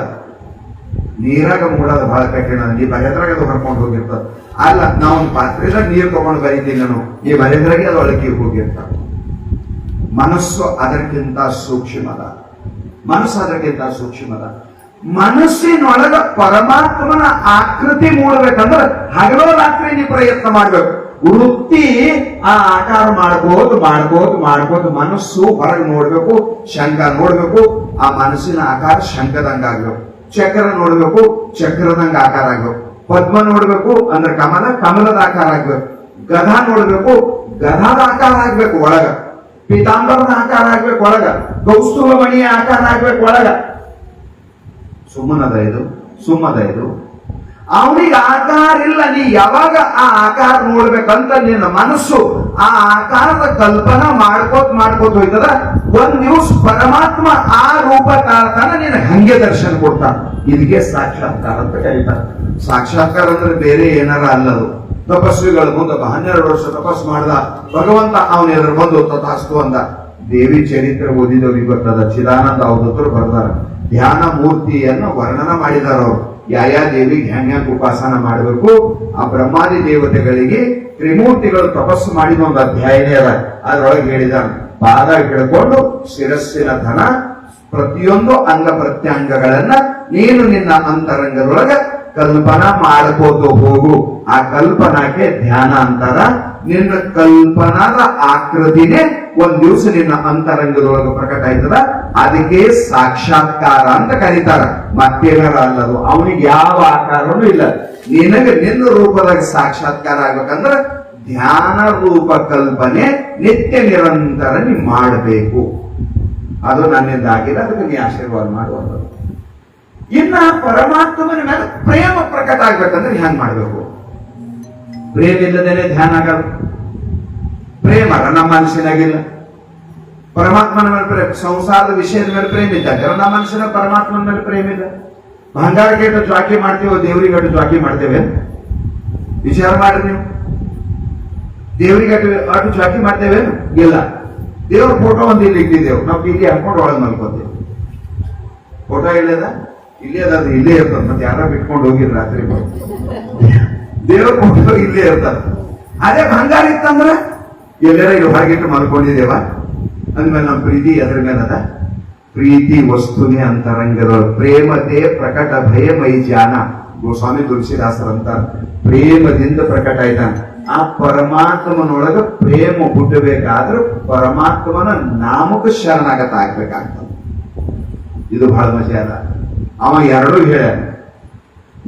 A: ನೀರಾಗ ಮೂಡೋದು ಬಹಳ ಕಠಿಣ. ನೀ ಬರೆದ್ರಾಗ ಅದು ಹೊರ್ಕೊಂಡು ಹೋಗಿರ್ತದ. ಅಲ್ಲ, ನಾವೊಂದು ಪಾತ್ರೆದಾಗ ನೀರು ತಗೊಂಡು ಬರೀತೀನಿ ನಾನು, ನೀ ಬರೆದ್ರಾಗೆ ಅದು ಒಳಗೆ ಹೋಗಿರ್ತ. ಮನಸ್ಸು ಅದಕ್ಕಿಂತ ಸೂಕ್ಷ್ಮದ. ಮನಸ್ಸಿನೊಳಗ ಪರಮಾತ್ಮನ ಆಕೃತಿ ಮೂಡಬೇಕಂದ್ರೆ ಹಗಲೋ ರಾತ್ರಿ ನೀ ಪ್ರಯತ್ನ ಮಾಡ್ಬೇಕು. ವೃತ್ತಿ ಆ ಆಕಾರ ಮಾಡ್ಕೋತ ಮನಸ್ಸು ಹೊರಗೆ ನೋಡ್ಬೇಕು. ಶಂಖ ನೋಡ್ಬೇಕು, ಆ ಮನಸ್ಸಿನ ಆಕಾರ ಶಂಖದಂಗ ಆಗ್ಬೇಕು. ಚಕ್ರ ನೋಡ್ಬೇಕು, ಚಕ್ರದಂಗ ಆಕಾರ ಆಗ್ಬೇಕು. ಪದ್ಮ ನೋಡ್ಬೇಕು ಅಂದ್ರೆ ಕಮಲದ ಆಕಾರ ಆಗ್ಬೇಕು. ಗಧ ನೋಡ್ಬೇಕು, ಗಧಾದ ಆಕಾರ ಆಗ್ಬೇಕು ಒಳಗ. ಪೀತಾಂಬರದ ಆಕಾರ ಆಗ್ಬೇಕು ಒಳಗ. ಕೌಸ್ತುಭ ಮಣಿಯ ಆಕಾರ ಆಗ್ಬೇಕು ಒಳಗ. ಸುಮ್ಮನದ ಇದು. ಅವನಿಗೆ ಆಕಾರ ಇಲ್ಲ. ನೀ ಯಾವಾಗ ಆ ಆಕಾರ ನೋಡ್ಬೇಕಂತ ನಿನ್ನ ಮನಸ್ಸು ಆ ಆಕಾರದ ಕಲ್ಪನಾ ಮಾಡ್ಕೋತ ಹೋಯ್ತದ, ಒಂದ್ ದಿವಸ ಪರಮಾತ್ಮ ಆ ರೂಪ ತಾಳ್ತಾನ, ನಿನಗೆ ಹಂಗೆ ದರ್ಶನ ಕೊಡ್ತಾನ. ಇದಕ್ಕೆ ಸಾಕ್ಷಾತ್ಕಾರ ಅಂತ ಕರೀತಾರೆ. ಸಾಕ್ಷಾತ್ಕಾರ ಅಂದ್ರೆ ಬೇರೆ ಏನಾರ ಅಲ್ಲದು. ತಪಸ್ವಿಗಳು ಮುಂದೆ 12 ವರ್ಷ ತಪಸ್ ಮಾಡ್ದ ಭಗವಂತ ಅವನ ಎದುರು ಬಂದು ತಥಾಸ್ತು ಅಂದ. ದೇವಿ ಚರಿತ್ರೆ ಓದಿದವ್ರಿಗೆ ಗೊತ್ತದ. ಚಿದಾನಂದ ಅವಧೂತರು ಬರ್ದಾರ, ಧ್ಯಾನ ಮೂರ್ತಿಯನ್ನು ವರ್ಣನ ಮಾಡಿದಾರ. ಅವರು ಯಾವ ದೇವಿಗೆ ಹೆಂಗ ಉಪಾಸನ ಮಾಡಬೇಕು, ಆ ಬ್ರಹ್ಮಾದಿ ದೇವತೆಗಳಿಗೆ ತ್ರಿಮೂರ್ತಿಗಳು ತಪಸ್ಸು ಮಾಡಿದ ಒಂದು ಅಧ್ಯಾಯನೇ ಅದ. ಅದ್ರೊಳಗೆ ಹೇಳಿದಾರ, ಪಾದ ಹಿಡ್ಕೊಂಡು ಶಿರಸ್ಸಿನ ಧನ ಪ್ರತಿಯೊಂದು ಅಂಗ ಪ್ರತ್ಯಂಗಗಳನ್ನ ನೀನು ನಿನ್ನ ಅಂತರಂಗದೊಳಗ ಕಲ್ಪನಾ ಮಾಡ್ಕೋತ ಹೋಗು. ಆ ಕಲ್ಪನಾಕ್ಕೆ ಧ್ಯಾನ ಅಂತಾರ. ನಿನ್ನ ಕಲ್ಪನಾದ ಆಕೃತಿನೇ ಒಂದ್ ದಿವಸ ನಿನ್ನ ಅಂತರಂಗದೊಳಗೆ ಪ್ರಕಟ ಆಯ್ತದ. ಅದಕ್ಕೆ ಸಾಕ್ಷಾತ್ಕಾರ ಅಂತ ಕರೀತಾರ. ಮತ್ತೇನಾರ ಅಲ್ಲದು. ಅವನಿಗೆ ಯಾವ ಆಕಾರನೂ ಇಲ್ಲ. ನಿನಗೆ ನಿನ್ನ ರೂಪದಾಗ ಸಾಕ್ಷಾತ್ಕಾರ ಆಗ್ಬೇಕಂದ್ರೆ ಧ್ಯಾನ ರೂಪ ಕಲ್ಪನೆ ನಿತ್ಯ ನಿರಂತರ ನೀ ಮಾಡಬೇಕು. ಅದು ನನ್ನಿಂದ ಆಗಿಲ್ಲ, ಅದಕ್ಕೆ ನೀ ಆಶೀರ್ವಾದ ಮಾಡುವಂಥದ್ದು. ಇನ್ನ ಪರಮಾತ್ಮನ ಮೇಲೆ ಪ್ರೇಮ ಪ್ರಕಟ ಆಗ್ಬೇಕಂದ್ರೆ ಹೆಂಗ್ ಮಾಡ್ಬೇಕು? ಪ್ರೇಮ ಇಲ್ಲದೇನೆ ಧ್ಯಾನ ಆಗಲ್ಲ. ಪ್ರೇಮ ನಮ್ಮ ಮನಸ್ಸಿನಾಗಿಲ್ಲ. ಪರಮಾತ್ಮನ ಮೇಲೆ ಪ್ರೇಮ, ಸಂಸಾರದ ವಿಷಯದ ಮೇಲೆ ಪ್ರೇಮ ಇದ್ದಾಗ ನಮ್ಮ ಮನಸ್ಸಿನ ಪರಮಾತ್ಮನ ಮೇಲೆ ಪ್ರೇಮ ಇಲ್ಲ. ಬಂಗಾರಕ್ಕೆ ಎಷ್ಟು ಜ್ವಾಕಿ ಮಾಡ್ತೀವೋ ದೇವರಿಗೆ ಅಷ್ಟು ಜ್ವಾಕಿ ಮಾಡ್ತೇವೆ. ವಿಚಾರ ಮಾಡ್ರಿ ನೀವು. ದೇವರಿಗೆ ಅಷ್ಟು ಜ್ವಾಕಿ ಮಾಡ್ತೇವೆ ಇಲ್ಲ. ದೇವ್ರ ಫೋಟೋ ಒಂದು ಇಲ್ಲಿ ಇಟ್ಟಿದ್ದೇವೆ, ನಾವು ಇಲ್ಲಿ ಹಾಕೊಂಡು ಒಳಗೆ ಮಲ್ಕೋತೇವೆ. ಫೋಟೋ ಇಲ್ಲದ ಇಲ್ಲೇ ಅದ, ಅದು ಇಲ್ಲೇ ಇರ್ತದೆ. ಮತ್ತೆ ಯಾರ ಬಿಟ್ಕೊಂಡು ಹೋಗಿರ ರಾತ್ರಿ ದೇವ್ರ ಫೋಟೋ ಇಲ್ಲೇ ಇರ್ತದೆ. ಅದೇ ಬಂಗಾರ ಇತ್ತಂದ್ರೆ ಎಲ್ಲರ ಇಲ್ಲಿ ಹೊರಗಿಟ್ಟು ಮಲ್ಕೊಂಡಿದ್ದೇವ ಅಂದ್ಮೇಲೆ ನಮ್ಮ ಪ್ರೀತಿ ಅದ್ರ ಮೇಲೆ ಅದ. ಪ್ರೀತಿ ವಸ್ತುನೇ ಅಂತರಂಗದ ಪ್ರೇಮತೆ ಪ್ರಕಟ ಭಯಮೈ ಜಾನ. ಗೋಸ್ವಾಮಿ ತುಳಸಿದಾಸರಂತ ಪ್ರೇಮದಿಂದ ಪ್ರಕಟ ಆಯ್ತಾನ. ಆ ಪರಮಾತ್ಮನೊಳಗ ಪ್ರೇಮ ಹುಟ್ಟಬೇಕಾದ್ರೆ ಪರಮಾತ್ಮನ ನಾಮಕ ಶರಣಾಗತ ಆಗ್ಬೇಕಾಗ್ತದೆ. ಇದು ಬಹಳ ಮಜಾ ಅದ. ಅವ ಎರಡೂ ಹೇಳ,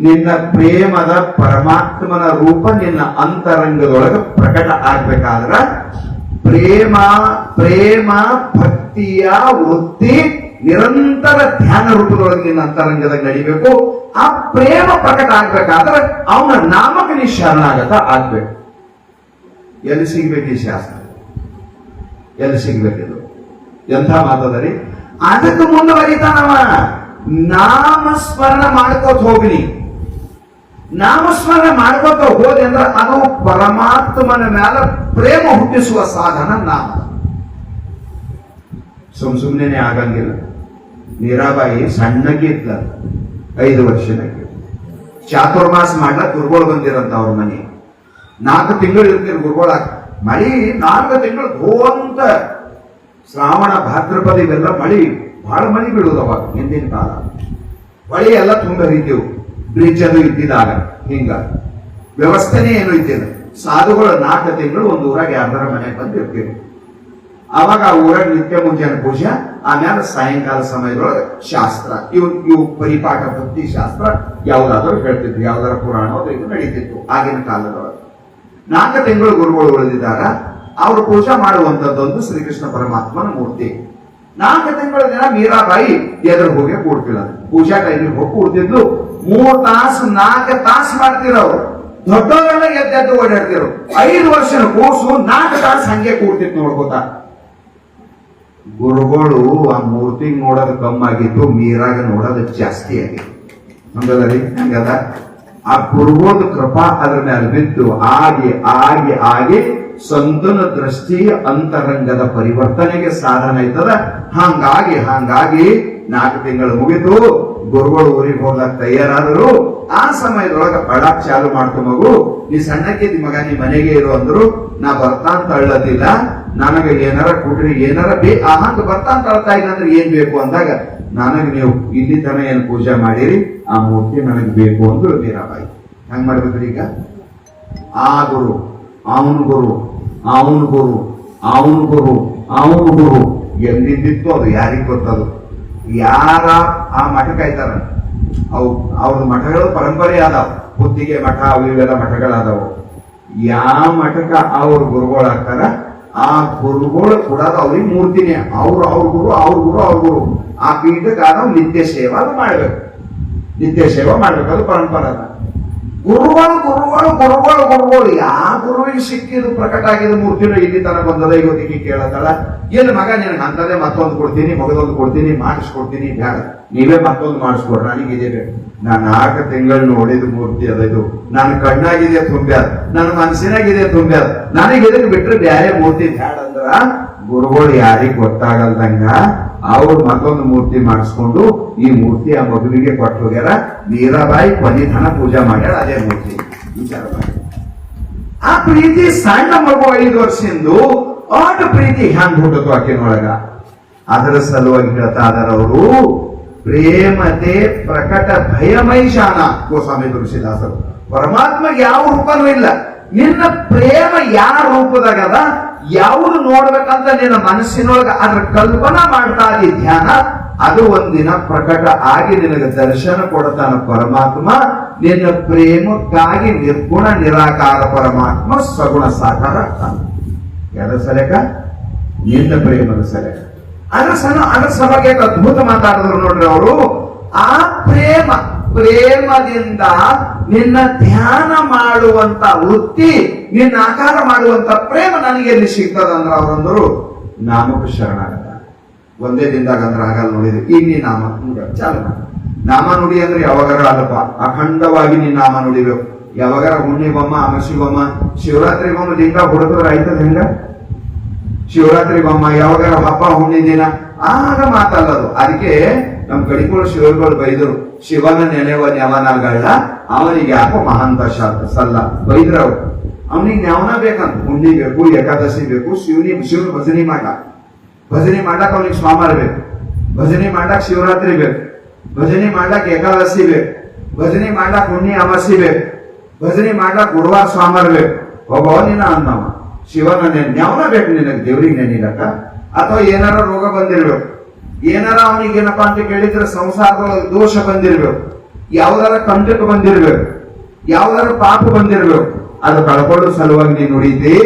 A: ನಿನ್ನ ಪ್ರೇಮದ ಪರಮಾತ್ಮನ ರೂಪ ನಿನ್ನ ಅಂತರಂಗದೊಳಗ ಪ್ರಕಟ ಆಗ್ಬೇಕಾದ್ರ ಪ್ರೇಮ ಭಕ್ತಿಯ ವೃತ್ತಿ ನಿರಂತರ ಧ್ಯಾನ ರೂಪದೊಳಗೆ ನಿನ್ನ ಅಂತರಂಗದಾಗ ನಡಿಬೇಕು. ಆ ಪ್ರೇಮ ಪ್ರಕಟ ಆಗ್ಬೇಕಾದ್ರೆ ಅವನ ನಾಮಕ್ಕೆ ನೀ ಶರಣಾಗತ ಆಗ್ಬೇಕು. ಎಲ್ಲಿ ಸಿಗ್ಬೇಕು ಈ ಶಾಸ್ತ್ರ? ಎಲ್ಲಿ ಸಿಗ್ಬೇಕಿದು? ಎಂಥ ಮಾತದರಿ. ಅದಕ್ಕೆ ಮುಂದುವರಿತಾನವ. ನಾಮಸ್ಮರಣ ಮಾಡ್ಕೋತ ಹೋಗ್ನಿ. ನಾಮಸ್ಮರಣ ಮಾಡ್ಕೋತ ಹೋದೆ ಅಂದ್ರೆ ಅದು ಪರಮಾತ್ಮನ ಮೇಲೆ ಪ್ರೇಮ ಹುಟ್ಟಿಸುವ ಸಾಧನ ನಾಮ. ಸುಮ್ನೆ ಆಗಂಗಿಲ್ಲ. ಮೀರಾಬಾಯಿ ಸಣ್ಣಕ್ಕೆ ಇದ್ದ, 5 ವರ್ಷದಕ್ಕೆ ಚಾತುರ್ಮಾಸ ಮಾಡ್ಲ ಗುರುಗಳು ಬಂದಿರಂತ ಅವ್ರ ಮನೆ. 4 ತಿಂಗಳು ಇರ್ತೀರಿ ಗುರುಗಳ. ಮಳಿ 4 ತಿಂಗಳು ಧೋವಂತ ಶ್ರಾವಣ ಭಾದ್ರಪದ ಇವೆಲ್ಲ ಮಳಿ, ಬಹಳ ಮಳಿ ಬೀಳುವುದು ಅವಾಗ. ಹಿಂದಿನ ಕಾಲ ಮಳಿ ಎಲ್ಲ ತುಂಬ ಹರಿತೀವು. ಬ್ರಿಡ್ಜ್ ಅದು ಇದ್ದಿದಾಗ ಹಿಂಗ ವ್ಯವಸ್ಥೆನೇ ಏನು ಇದ್ದಿಲ್ಲ. ಸಾಧುಗಳು 4 ತಿಂಗಳು ಒಂದು ಊರಾಗ ಯಾರ್ದಾರ ಮನೆಗೆ ಬಂದಿರ್ತೀವಿ. ಅವಾಗ ಆ ಊರಾಗ ನಿತ್ಯ ಮುಂಜಾನೆ ಪೂಜೆ, ಆಮೇಲೆ ಸಾಯಂಕಾಲ ಸಮಯದೊಳಗೆ ಶಾಸ್ತ್ರ. ಇವು ಪರಿಪಾಠ ಭಕ್ತಿ ಶಾಸ್ತ್ರ ಯಾವ್ದಾದ್ರು ಹೇಳ್ತಿದ್ರು, ಯಾವ್ದಾರ ಪುರಾಣ ಇದು ನಡೀತಿತ್ತು ಆಗಿನ ಕಾಲದೊಳಗೆ. 4 ತಿಂಗಳು ಗುರುಗಳು ಉಳಿದಿದ್ದಾಗ ಅವರು ಪೂಜೆ ಮಾಡುವಂತದ್ದೊಂದು ಶ್ರೀಕೃಷ್ಣ ಪರಮಾತ್ಮನ ಮೂರ್ತಿ. 4 ತಿಂಗಳ ದಿನ ಮೀರಾಬಾಯಿ ಎದುರು ಹೋಗಿ ಕೂಡ್ತಿಲ್ಲ. ಪೂಜಾ ಟೈಮಿಗೆ ಹೋಗಿ ಕೂಡ್ತಿದ್ದು 3 ತಾಸು 4 ತಾಸು ಮಾಡ್ತಿರೋರು. ದೊಡ್ಡವರೆಲ್ಲ ಎದ್ದು ಓಡಾಡ್ತಿರು. 5 ವರ್ಷದ ಕೂಸು 4 ತಾಸು ಹಂಗೆ ಕೂಡ್ತಿತ್ತು ನೋಡ್ಕೋತ. ಗುರುಗಳು ಆ ಮೂರ್ತಿ ನೋಡೋದು ಕಮ್ಮಾಗಿತ್ತು, ಮೀರಾಗ ನೋಡೋದು ಜಾಸ್ತಿ ಆಗಿತ್ತು. ಹಂಗದರಿ ಹಂಗದ. ಆ ಗುರುಗೋದ ಕೃಪಾ ಅದ್ರ ಮೇಲೆ ಬಿದ್ದು ಆಗಿ ಆಗಿ ಆಗಿ ಸಂತನ ದೃಷ್ಟಿ ಅಂತರಂಗದ ಪರಿವರ್ತನೆಗೆ ಸಾಧನ ಇರ್ತದ. ಹಂಗಾಗಿ 4 ತಿಂಗಳು ಮುಗಿತು. ಗುರುಗಳು ಊರಿಗೆ ಹೋಗ್ಲಾಕ ತಯಾರಾದರು. ಆ ಸಮಯದೊಳಗ ಅಳಕ್ ಚಾಲು ಮಾಡ್ತು. ಮಗು, ನೀ ಸಣ್ಣಕ್ಕಿದ್ದ ಮಗ, ನೀ ಮನೆಗೆ ಇರು ಅಂದ್ರು. ನಾ ಬರ್ತಾ ಅಂತ ಅಳ್ಳದಿಲ್ಲ, ನನಗೆ ಏನಾರ ಕೊಡ್ರಿ, ಏನಾರ ಹಂಗ ಬರ್ತಾ ಅಂತ ಅಳ್ತಾ ಇಲ್ಲಂದ್ರೆ ಏನ್ ಬೇಕು ಅಂದಾಗ, ನನಗೆ ನೀವು ಇಲ್ಲಿ ತನ ಏನ್ ಪೂಜೆ ಮಾಡಿರಿ, ಆ ಮೂರ್ತಿ ನನಗೆ ಬೇಕು ಅಂದ್ರು ಮೀರಾಬಾಯಿ. ಹಂಗ್ ಮಾಡ್ಬೇಕ್ರಿ. ಈಗ ಆ ಗುರು, ಅವನು ಗುರು, ಅವನು ಗುರು, ಅವನು ಗುರು, ಅವನು ಗುರು ಎಲ್ಲಿದ್ದಿತ್ತು ಅದು ಯಾರಿಗ್ ಗೊತ್ತದು. ಯಾರ ಆ ಮಠಕ್ಕೆ ಆಯ್ತಾರ, ಅವ್ರದ್ದು ಮಠಗಳು ಪರಂಪರೆ ಆದಾವ. ಕುತ್ತಿಗೆ ಮಠ ಅವು ಇವೆಲ್ಲ ಮಠಗಳಾದವು. ಯಾವ ಮಠಕ್ಕ ಅವ್ರ ಗುರುಗಳಾಗ್ತಾರ, ಆ ಗುರುಗಳು ಕೂಡ ಅವ್ರಿಗೆ ಮೂರ್ತಿನೇ. ಅವ್ರ ಗುರು, ಅವ್ರ ಗುರು, ಅವ್ರ ಗುರು. ಆ ಪೀಠಕ್ಕೆ ನಾವು ನಿತ್ಯ ಸೇವಾ ಅದು ಮಾಡ್ಬೇಕು. ನಿತ್ಯ ಸೇವಾ ಮಾಡ್ಬೇಕು, ಅದು ಪರಂಪರೆ ಅದ. ಗುರುಗಳು ಗುರುಗಳು ಗುರುಗಳು ಗುರುಗಳು. ಯಾವ ಗುರುವಿಗೆ ಸಿಕ್ಕಿದ್ದು ಪ್ರಕಟ ಆಗಿದ ಮೂರ್ತಿನ ಇಲ್ಲಿ ತನ ಬಂದದ. ಇವತ್ತಿಗೆ ಕೇಳತ್ತಲ್ಲ, ಎಲ್ಲಿ ಮಗ ನಿನಗೆ ಅಂತದೇ ಮತ್ತೊಂದು ಕೊಡ್ತೀನಿ, ಮಗದೊಂದು ಕೊಡ್ತೀನಿ, ಮಾಡಿಸ್ಕೊಡ್ತೀನಿ. ಬೇಡ, ನೀವೇ ಮತ್ತೊಂದು ಮಾಡಿಸ್ಕೊಡ್ರಿ, ನನಗಿದೆ ಬೇಕು. ನಾನು 4 ತಿಂಗಳು ನೋಡಿದ ಮೂರ್ತಿ ಅದ. ಇದು ನನ್ನ ಕಣ್ಣಾಗಿದೆ ತುಂಬ್ಯಾದ, ನನ್ನ ಮನಸ್ಸಿನಾಗಿದೆ ತುಂಬ್ಯಾದ. ನನಗೆ ಇದಕ್ಕೆ ಬಿಟ್ರೆ ಬ್ಯಾರೆ ಮೂರ್ತಿ ಬ್ಯಾಡ ಅಂದ್ರ ಗುರುಗಳು ಯಾರಿಗ್ ಗೊತ್ತಾಗಲ್ದಂಗ ಅವ್ರು ಮತ್ತೊಂದು ಮೂರ್ತಿ ಮಾಡಿಸ್ಕೊಂಡು ಈ ಮೂರ್ತಿ ಆ ಮಗುವಿಗೆ ಕೊಟ್ಟು ಹೋಗ್ಯಾರ. ಮೀರಾಬಾಯಿ ಕೊನೆತನ ಪೂಜೆ ಮಾಡ್ಯಾರ ಅದೇ ಮೂರ್ತಿ. ವಿಚಾರ ಮಾಡಿ. ಆ ಪ್ರೀತಿ ಸಣ್ಣ ಮಗು 5 ವರ್ಷದ್ದು ಆಟ ಪ್ರೀತಿ ಹ್ಯಾಂಗ್ ಹುಟ್ಟತು ಆಕಿನೊಳಗ. ಅದರ ಸಲುವಾಗಿ ಹೇಳ್ತಾ ಇದಾರವರು, ಪ್ರೇಮತೆ ಪ್ರಕಟ ಭಯಮೈಶಾನ. ಗೋಸ್ವಾಮಿ ತುಳಸಿದಾಸರು. ಪರಮಾತ್ಮಗೆ ಯಾವ ರೂಪನೂ ಇಲ್ಲ. ನಿನ್ನ ಪ್ರೇಮ ಯಾವ ರೂಪದಾಗದ, ಯಾವುದು ನೋಡ್ಬೇಕಂತ ನಿನ್ನ ಮನಸ್ಸಿನೊಳಗ ಅದ್ರ ಕಲ್ಪನಾ ಮಾಡ್ತಾ ಇದ್ದ ಧ್ಯಾನ, ಅದು ಒಂದಿನ ಪ್ರಕಟ ಆಗಿ ನಿನಗೆ ದರ್ಶನ ಕೊಡ್ತಾನ ಪರಮಾತ್ಮ. ನಿನ್ನ ಪ್ರೇಮಕ್ಕಾಗಿ ನಿರ್ಗುಣ ನಿರಾಕಾರ ಪರಮಾತ್ಮ ಸಗುಣ ಸಾಕಾರ ಆಗ್ತಾನ. ಯಾರ ಸಲಕ? ನಿನ್ನ ಪ್ರೇಮದ ಸಲಕ. ಅದರ ಸಲುವಾಗಿ ಅದ್ಭುತ ಮಾತಾಡಿದ್ರು ನೋಡ್ರಿ ಅವರು. ಆ ಪ್ರೇಮದಿಂದ ನಿನ್ನ ಧ್ಯಾನ ಮಾಡುವಂತ ವೃತ್ತಿ, ನಿನ್ನ ಆಕಾರ ಮಾಡುವಂತ ಪ್ರೇಮ ನನಗೆ ಎಲ್ಲಿ ಸಿಗ್ತದಂದ್ರ ಅವರಂದ್ರು ನಾಮಕ ಶರಣಾಗತ. ಒಂದೇ ದಿನದಾಗ ಅಂದ್ರೆ ಆಗಲ್ಲ. ನೋಡಿದ್ರಿ, ಈಗ ನೀ ನಾಮ ಚಾಲು ಮಾಡಿ. ನಾಮ ನುಡಿ ಅಂದ್ರೆ ಯಾವಾಗಾರ ಅಲ್ಲಪ್ಪ, ಅಖಂಡವಾಗಿ ನೀನ್ ನಾಮ ನುಡಿಬೇಕು. ಯಾವಾಗಾರ ಹುಣ್ಣಿಗೊಮ್ಮ, ಅಮಾಸಿಗೊಮ್ಮ, ಶಿವರಾತ್ರಿಗೊಮ್ಮ ಲಿಂಗ ಹುಡುಗರು ಆಯ್ತದ ಹೆಂಗ? ಶಿವರಾತ್ರಿಗೊಮ್ಮ, ಯಾವಾಗಾರ ಹಬ್ಬ ಹುಣ್ಣಿ ದಿನ ಆಗ ಮಾತಲ್ಲದು. ಅದಕ್ಕೆ ನಮ್ ಕಡಿಗಳು ಶಿವರುಗಳು ಬೈದರು, ಶಿವನ ನೆನೆವ ನ್ಯವನಗಳ ಅವನಿಗೆ ಯಾಕೋ ಮಹಾಂತ ಸಲ್ಲ ಬೈದ್ರವ್ರು. ಅವನಿಗೆ ನ್ಯಾವನ ಬೇಕಂತ. ಹುಣ್ಣಿ ಬೇಕು, ಏಕಾದಶಿ ಬೇಕು, ಶಿವನ ಭಜನೆ ಮಾಡಕ್ ಅವನಿಗೆ ಸೋಮವಾರ ಬೇಕು, ಭಜನೆ ಮಾಡಕ್ ಶಿವರಾತ್ರಿ ಬೇಕು, ಭಜನೆ ಮಾಡ್ಲಾಕ್ ಏಕಾದಶಿ ಬೇಕು, ಭಜನೆ ಮಾಡ್ಲಾಕ್ ಹುಣ್ಣಿ ಅಮಾಸಿ ಬೇಕು, ಭಜನೆ ಮಾಡ್ಲಾಕ್ ಗುರುವಾರ ಸೋಮವಾರ ಬೇಕು. ಒಬ್ಬ ನಿನ್ನ ಅಂದವ ಶಿವನ ನ್ಯಾವನ ಬೇಕು ನಿನಗೆ ದೇವ್ರಿಗೆ ನೆನಿಲಕ್ಕ. ಅಥವಾ ಏನಾರ ರೋಗ ಬಂದಿರ್ಬೇಕು, ಏನಾರ ಅವನಿಗೆ ಏನಪ್ಪಾ ಅಂತ ಕೇಳಿದ್ರೆ ಸಂಸಾರದೊಳಗೆ ದೋಷ ಬಂದಿರ್ಬೇಕು, ಯಾವ್ದಾರ ಕಂಟಕ ಬಂದಿರ್ಬೇಕು, ಯಾವ್ದಾರ ಪಾಪ ಬಂದಿರ್ಬೇಕು. ಅದು ಕಳ್ಕೊಳ್ಳೋ ಸಲುವಾಗಿ ನೀನು ನುಡಿದ್ದಿ.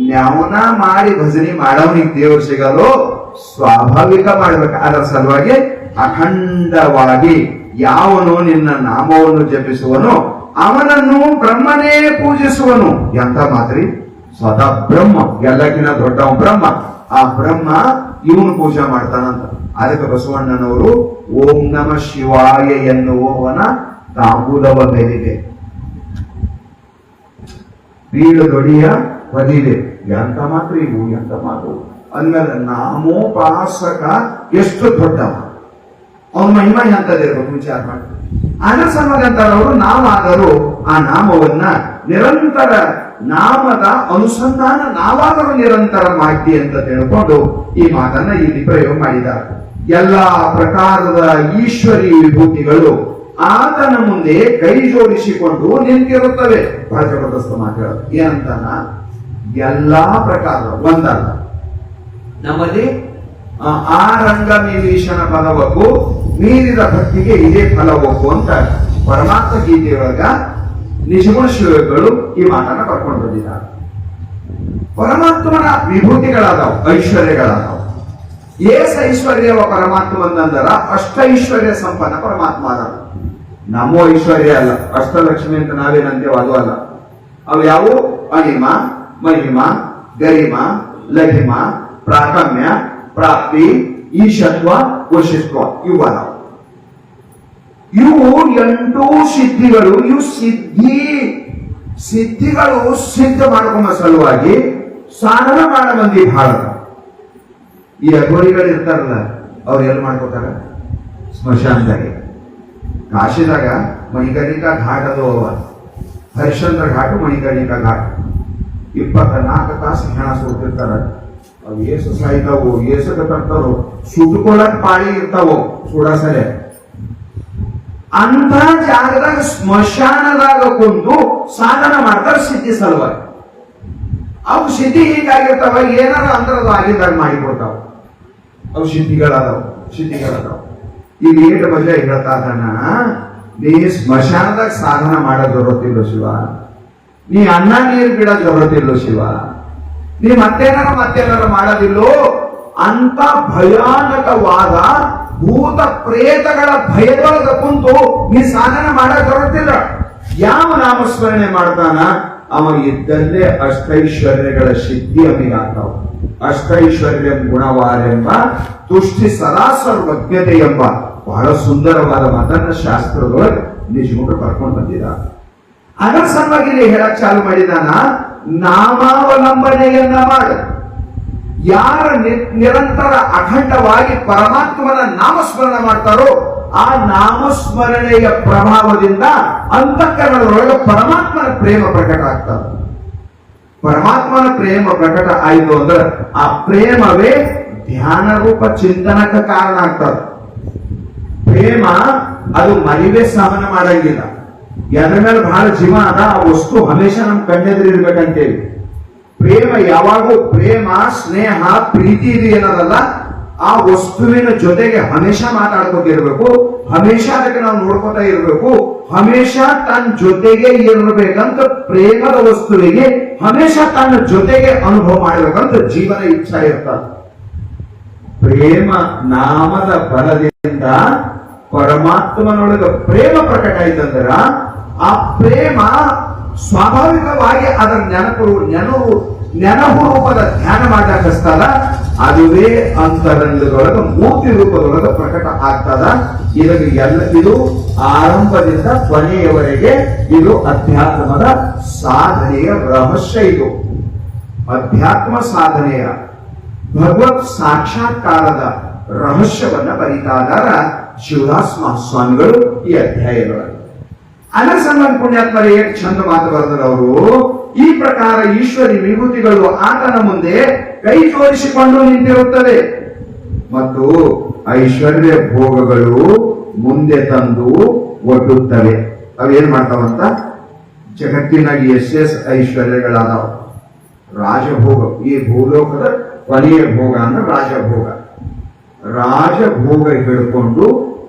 A: ನ್ಯಾವನ ಮಾಡಿ ಭಜನೆ ಮಾಡವನಿಗೆ ದೇವ್ರು ಸಿಗಲು, ಸ್ವಾಭಾವಿಕ ಮಾಡ್ಬೇಕು. ಅದರ ಸಲುವಾಗಿ ಅಖಂಡವಾಗಿ ಯಾವನು ನಿನ್ನ ನಾಮವನ್ನು ಜಪಿಸುವನು ಅವನನ್ನು ಬ್ರಹ್ಮನೇ ಪೂಜಿಸುವನು. ಎಂತ ಮಾತ್ರಿ, ಸ್ವತಃ ಬ್ರಹ್ಮ, ಎಲ್ಲಕ್ಕಿಂತ ದೊಡ್ಡವ ಬ್ರಹ್ಮ. ಆ ಬ್ರಹ್ಮ ಇವನು ಪೂಜೆ ಮಾಡ್ತಾನಂತ. ಅದಕ್ಕೆ ಬಸವಣ್ಣನವರು ಓಂ ನಮ ಶಿವಾಯ ಎನ್ನುವವನ ತಾಂಬೂಲವ ಬೆಲಿದೆ, ಬೀಳದೊಡಿಯ ಬದಿದೆ. ಎಂತ ಮಾತ್ರ ಇವು, ಎಂತ ಮಾತು ಅಂದ್ಮೇಲೆ ನಾಮೋಪಾಸಕ ಎಷ್ಟು ದೊಡ್ಡವ, ಅವನ ಮಹಿಮಾ ಎಂತದಿರ್ಬೇಕು ವಿಚಾರ ಮಾಡಿ. ಅದರ ಸಮಾಗಂತರವರು ನಾವಾದರೂ ಆ ನಾಮವನ್ನ ನಿರಂತರ ನಾಮದ ಅನುಸಂಧಾನ ನಾವಾದರೂ ನಿರಂತರ ಮಾಡ್ತಿ ಅಂತ ತಿಳ್ಕೊಂಡು ಈ ಮಾತನ್ನ ಇಲ್ಲಿ ಪ್ರಯೋಗ ಮಾಡಿದ್ದಾರೆ. ಎಲ್ಲಾ ಪ್ರಕಾರದ ಈಶ್ವರಿ ವಿಭೂತಿಗಳು ಆತನ ಮುಂದೆ ಕೈ ಜೋಡಿಸಿಕೊಂಡು ನಿಂತಿರುತ್ತವೆ. ಬಹಳ ಜಬರ್ದಸ್ತ ಮಾತು ಹೇಳೋದು ಏನಂತಾನ, ಎಲ್ಲಾ ಪ್ರಕಾರದ ಒಂದಲ್ಲ. ನಮ್ಮಲ್ಲಿ ಆ ರಂಗ ಮೀರೀಶನ ಫಲವಕ್ಕೂ ಮೀರಿದ ಭಕ್ತಿಗೆ ಇದೇ ಫಲವಕ್ಕೂ ಅಂತ ಪರಮಾತ್ಮ ಗೀತೆಯೊಳಗ ನಿಜಗುಣ ಶಿವಗಳು ಈ ಮಾತನ್ನ ಬರ್ಕೊಂಡು ಬಂದಿದ್ದಾರೆ. ಪರಮಾತ್ಮನ ವಿಭೂತಿಗಳಾದವು, ಐಶ್ವರ್ಯಗಳಾದವು. ಏಸ ಐಶ್ವರ್ಯವ ಪರಮಾತ್ಮ ಅಂದರ ಅಷ್ಟೈಶ್ವರ್ಯ ಸಂಪನ್ನ ಪರಮಾತ್ಮ ಅದ. ನಮ್ಮೋ ಐಶ್ವರ್ಯ ಅಲ್ಲ, ಅಷ್ಟಲಕ್ಷ್ಮಿ ಅಂತ ನಾವೇನಂತೇವ ಅದು ಅಲ್ಲ. ಅವು ಯಾವು? ಅಣಿಮ, ಮಹಿಮ, ಗರಿಮ, ಲಘಿಮ, ಪ್ರಾಕಮ್ಯ, ಪ್ರಾಪ್ತಿ, ಈಶತ್ವ, ವಶಿಷ್ಠ ಇವಲ್ಲ. ಇವು 8 ಸಿದ್ಧಿಗಳು. ಇವು ಸಿದ್ಧಿಗಳು ಸಿದ್ಧ ಮಾಡ್ಕೊಂಡ ಸಲುವಾಗಿ ಸಾಧನ ಮಾಡ ಮಂದಿ ಬಹಳ. ಈ ಅಘೋರಿಗಳು ಇರ್ತಾರಲ್ಲ, ಅವ್ರು ಎಲ್ಲಿ ಮಾಡ್ಕೋತಾರ? ಸ್ಮಶಾನದಾಗೆ. ಕಾಶಿದಾಗ ಮಣಿಕರ್ಣಿಕಾ ಘಾಟ್ ಅದು ಅವ, ಹರಿಶ್ಚಂದ್ರ ಘಾಟ್, ಮಣಿಕರ್ಣಿಕಾ ಘಾಟ್. 24 ತಾಸು ಹೆಣ ಸುಡ್ತಿರ್ತಾರ. ಅವು ಏಸು ಸಾಯ್ತಾವು, ಏಸಕ ತರ್ತಾರೋ, ಸುಟ್ಕೊಳಕ್ ಪಾಳಿ ಇರ್ತಾವೋ ಸುಡಸಲೆ. ಅಂತ ಜಾಗದಾಗ ಸ್ಮಶಾನದಾಗ ಕುಂತು ಸಾಧನ ಮಾಡ್ತಾರೆ ಸಿದ್ಧಿ ಸಲುವಾಗಿ. ಅವು ಸಿದ್ಧಿ ಹೀಗಾಗಿರ್ತಾವ, ಏನಾರ ಅಂದ್ರದು ಆಗಿದ್ದಾಗ ಮಾಡಿಕೊಡ್ತಾವ. ಅವು ಸಿದ್ಧಿಗಳದಾವ. ಈಗ ಏಟು ಬಜೆ ಹೇಳ್ತಾ ಇದ್ದಾನ, ನೀ ಸ್ಮಶಾನದಾಗ ಸಾಧನ ಮಾಡೋ ಜರುರತ್ತಿಲ್ಲೋ ಶಿವ, ನೀ ಅನ್ನ ನೀರು ಬಿಡೋ ಜರುರತ್ತಿಲ್ಲೋ ಶಿವ, ನೀ ಮತ್ತೇನಾರ ಮಾಡೋದಿಲ್ಲೋ. ಅಂತ ಭಯಾನಕವಾದ ಭೂತ ಪ್ರೇತಗಳ ಭಯದೊಳಗ ಕುಂತು ನೀ ಸಾಧನ ಮಾಡಕ್ ಬರುತ್ತಿಲ್ಲ. ಯಾವ ನಾಮಸ್ಮರಣೆ ಮಾಡ್ತಾನ ಅವ ಇದ್ದಲ್ಲೇ ಅಷ್ಟೈಶ್ವರ್ಯಗಳ ಸಿದ್ಧಿ ಅವನಿಗಾಗ್ತಾವ. ಅಷ್ಟೈಶ್ವರ್ಯ ಗುಣವಾರೆಂಬ ತುಷ್ಟಿ ಸದಾ ಸರ್ವಜ್ಞತೆ ಎಂಬ ಬಹಳ ಸುಂದರವಾದ ಮಾತನ್ನ ಶಾಸ್ತ್ರದೊಳಗೆ ನಿಜಮುಖ ಬರ್ಕೊಂಡು ಬಂದಿದ. ಅದರ ಸಲುವಾಗಿ ಇಲ್ಲಿ ಹೇಳಕ್ ಚಾಲು ಮಾಡಿದಾನ, ನಾಮಾವಲಂಬನೆಯನ್ನ ಮಾಡು. ಯಾರ ನಿರಂತರ ಅಖಂಡವಾಗಿ ಪರಮಾತ್ಮನ ನಾಮಸ್ಮರಣೆ ಮಾಡ್ತಾರೋ ಆ ನಾಮಸ್ಮರಣೆಯ ಪ್ರಭಾವದಿಂದ ಅಂತಃಕರಣದೊಳಗೆ ಪರಮಾತ್ಮನ ಪ್ರೇಮ ಪ್ರಕಟ ಆಗ್ತದೆ. ಪರಮಾತ್ಮನ ಪ್ರೇಮ ಪ್ರಕಟ ಆಯಿತು ಅಂದ್ರೆ ಆ ಪ್ರೇಮವೇ ಧ್ಯಾನ ರೂಪ ಚಿಂತನಕ್ಕೆ ಕಾರಣ ಆಗ್ತದೆ. ಪ್ರೇಮ ಅದು ಮರಿವೆ ಸಹನ ಮಾಡಂಗಿಲ್ಲ. ಎದ್ರ ಮೇಲೆ ಬಹಳ ಜೀವ ಅದ, ಆ ವಸ್ತು ಹಮೇಶ ನಮ್ ಕಣ್ಣೆದುರಿರ್ಬೇಕಂತೇಳಿ. ಪ್ರೇಮ ಯಾವಾಗೂ ಪ್ರೇಮ, ಸ್ನೇಹ, ಪ್ರೀತಿ ಇದು ಏನದಲ್ಲ, ಆ ವಸ್ತುವಿನ ಜೊತೆಗೆ ಹಮೇಶ ಮಾತಾಡ್ಕೊತಿರ್ಬೇಕು, ಹಮೇಶ ಅದಕ್ಕೆ ನಾವು ನೋಡ್ಕೊತಾ ಇರ್ಬೇಕು, ಹಮೇಶ ತನ್ನ ಜೊತೆಗೆ ಇರಬೇಕಂತ ಪ್ರೇಮದ ವಸ್ತುವಿಗೆ ಹಮೇಶ ತನ್ನ ಜೊತೆಗೆ ಅನುಭವ ಮಾಡಬೇಕಂತ ಜೀವನ ಇಚ್ಛಾ ಇರ್ತದೆ. ಪ್ರೇಮ ನಾಮದ ಬಲದಿಂದ ಪರಮಾತ್ಮನೊಳಗೆ ಪ್ರೇಮ ಪ್ರಕಟ ಆಯ್ತಂದ್ರ ಆ ಪ್ರೇಮ ಸ್ವಾಭಾವಿಕವಾಗಿ ಅದರ ನೆನಪು ರೂಪದ ಧ್ಯಾನ ಮಾಡಾಕಸ್ತದ. ಅದುವೇ ಅಂತರಂಗದೊಳಗ ಮೂರ್ತಿ ರೂಪದೊಳಗ ಪ್ರಕಟ ಆಗ್ತದ. ಇದು ಆರಂಭದಿಂದ ಕೊನೆಯವರೆಗೆ ಇದು ಅಧ್ಯಾತ್ಮದ ಸಾಧನೆಯ ರಹಸ್ಯ. ಇದು ಅಧ್ಯಾತ್ಮ ಸಾಧನೆಯ ಭಗವತ್ ಸಾಕ್ಷಾತ್ಕಾರದ ರಹಸ್ಯವನ್ನ ಬರೀತಾದಾರ ಶಿವದಾಸ್ ಮಹಾಸ್ವಾಮಿಗಳು ಈ ಅಧ್ಯಾಯದೊಳಗೆ. ಅನಸಂಗನ ಪುಣ್ಯಾತ್ಮರ ಏಟ್ ಚಂದ ಮಾತು ಬರೆದರು ಅವರು. ಈ ಪ್ರಕಾರ ಈಶ್ವರಿ ವಿಭೂತಿಗಳು ಆತನ ಮುಂದೆ ಕೈ ಜೋಡಿಸಿಕೊಂಡು ನಿಂತಿರುತ್ತದೆ ಮತ್ತು ಐಶ್ವರ್ಯ ಭೋಗಗಳು ಮುಂದೆ ತಂದು ಒಡ್ಡುತ್ತವೆ. ಅವೇನ್ ಮಾಡ್ತಾವಂತ? ಜಗತ್ತಿನಾಗ ಎಷ್ಟೆಸ್ ಐಶ್ವರ್ಯಗಳಾದವ. ರಾಜಭೋಗ, ಈ ಭೂಲೋಕದ ಕೊನೆಯ ಭೋಗ ಅಂದ್ರೆ ರಾಜಭೋಗ. ರಾಜಭೋಗ ಹಿಡ್ಕೊಂಡು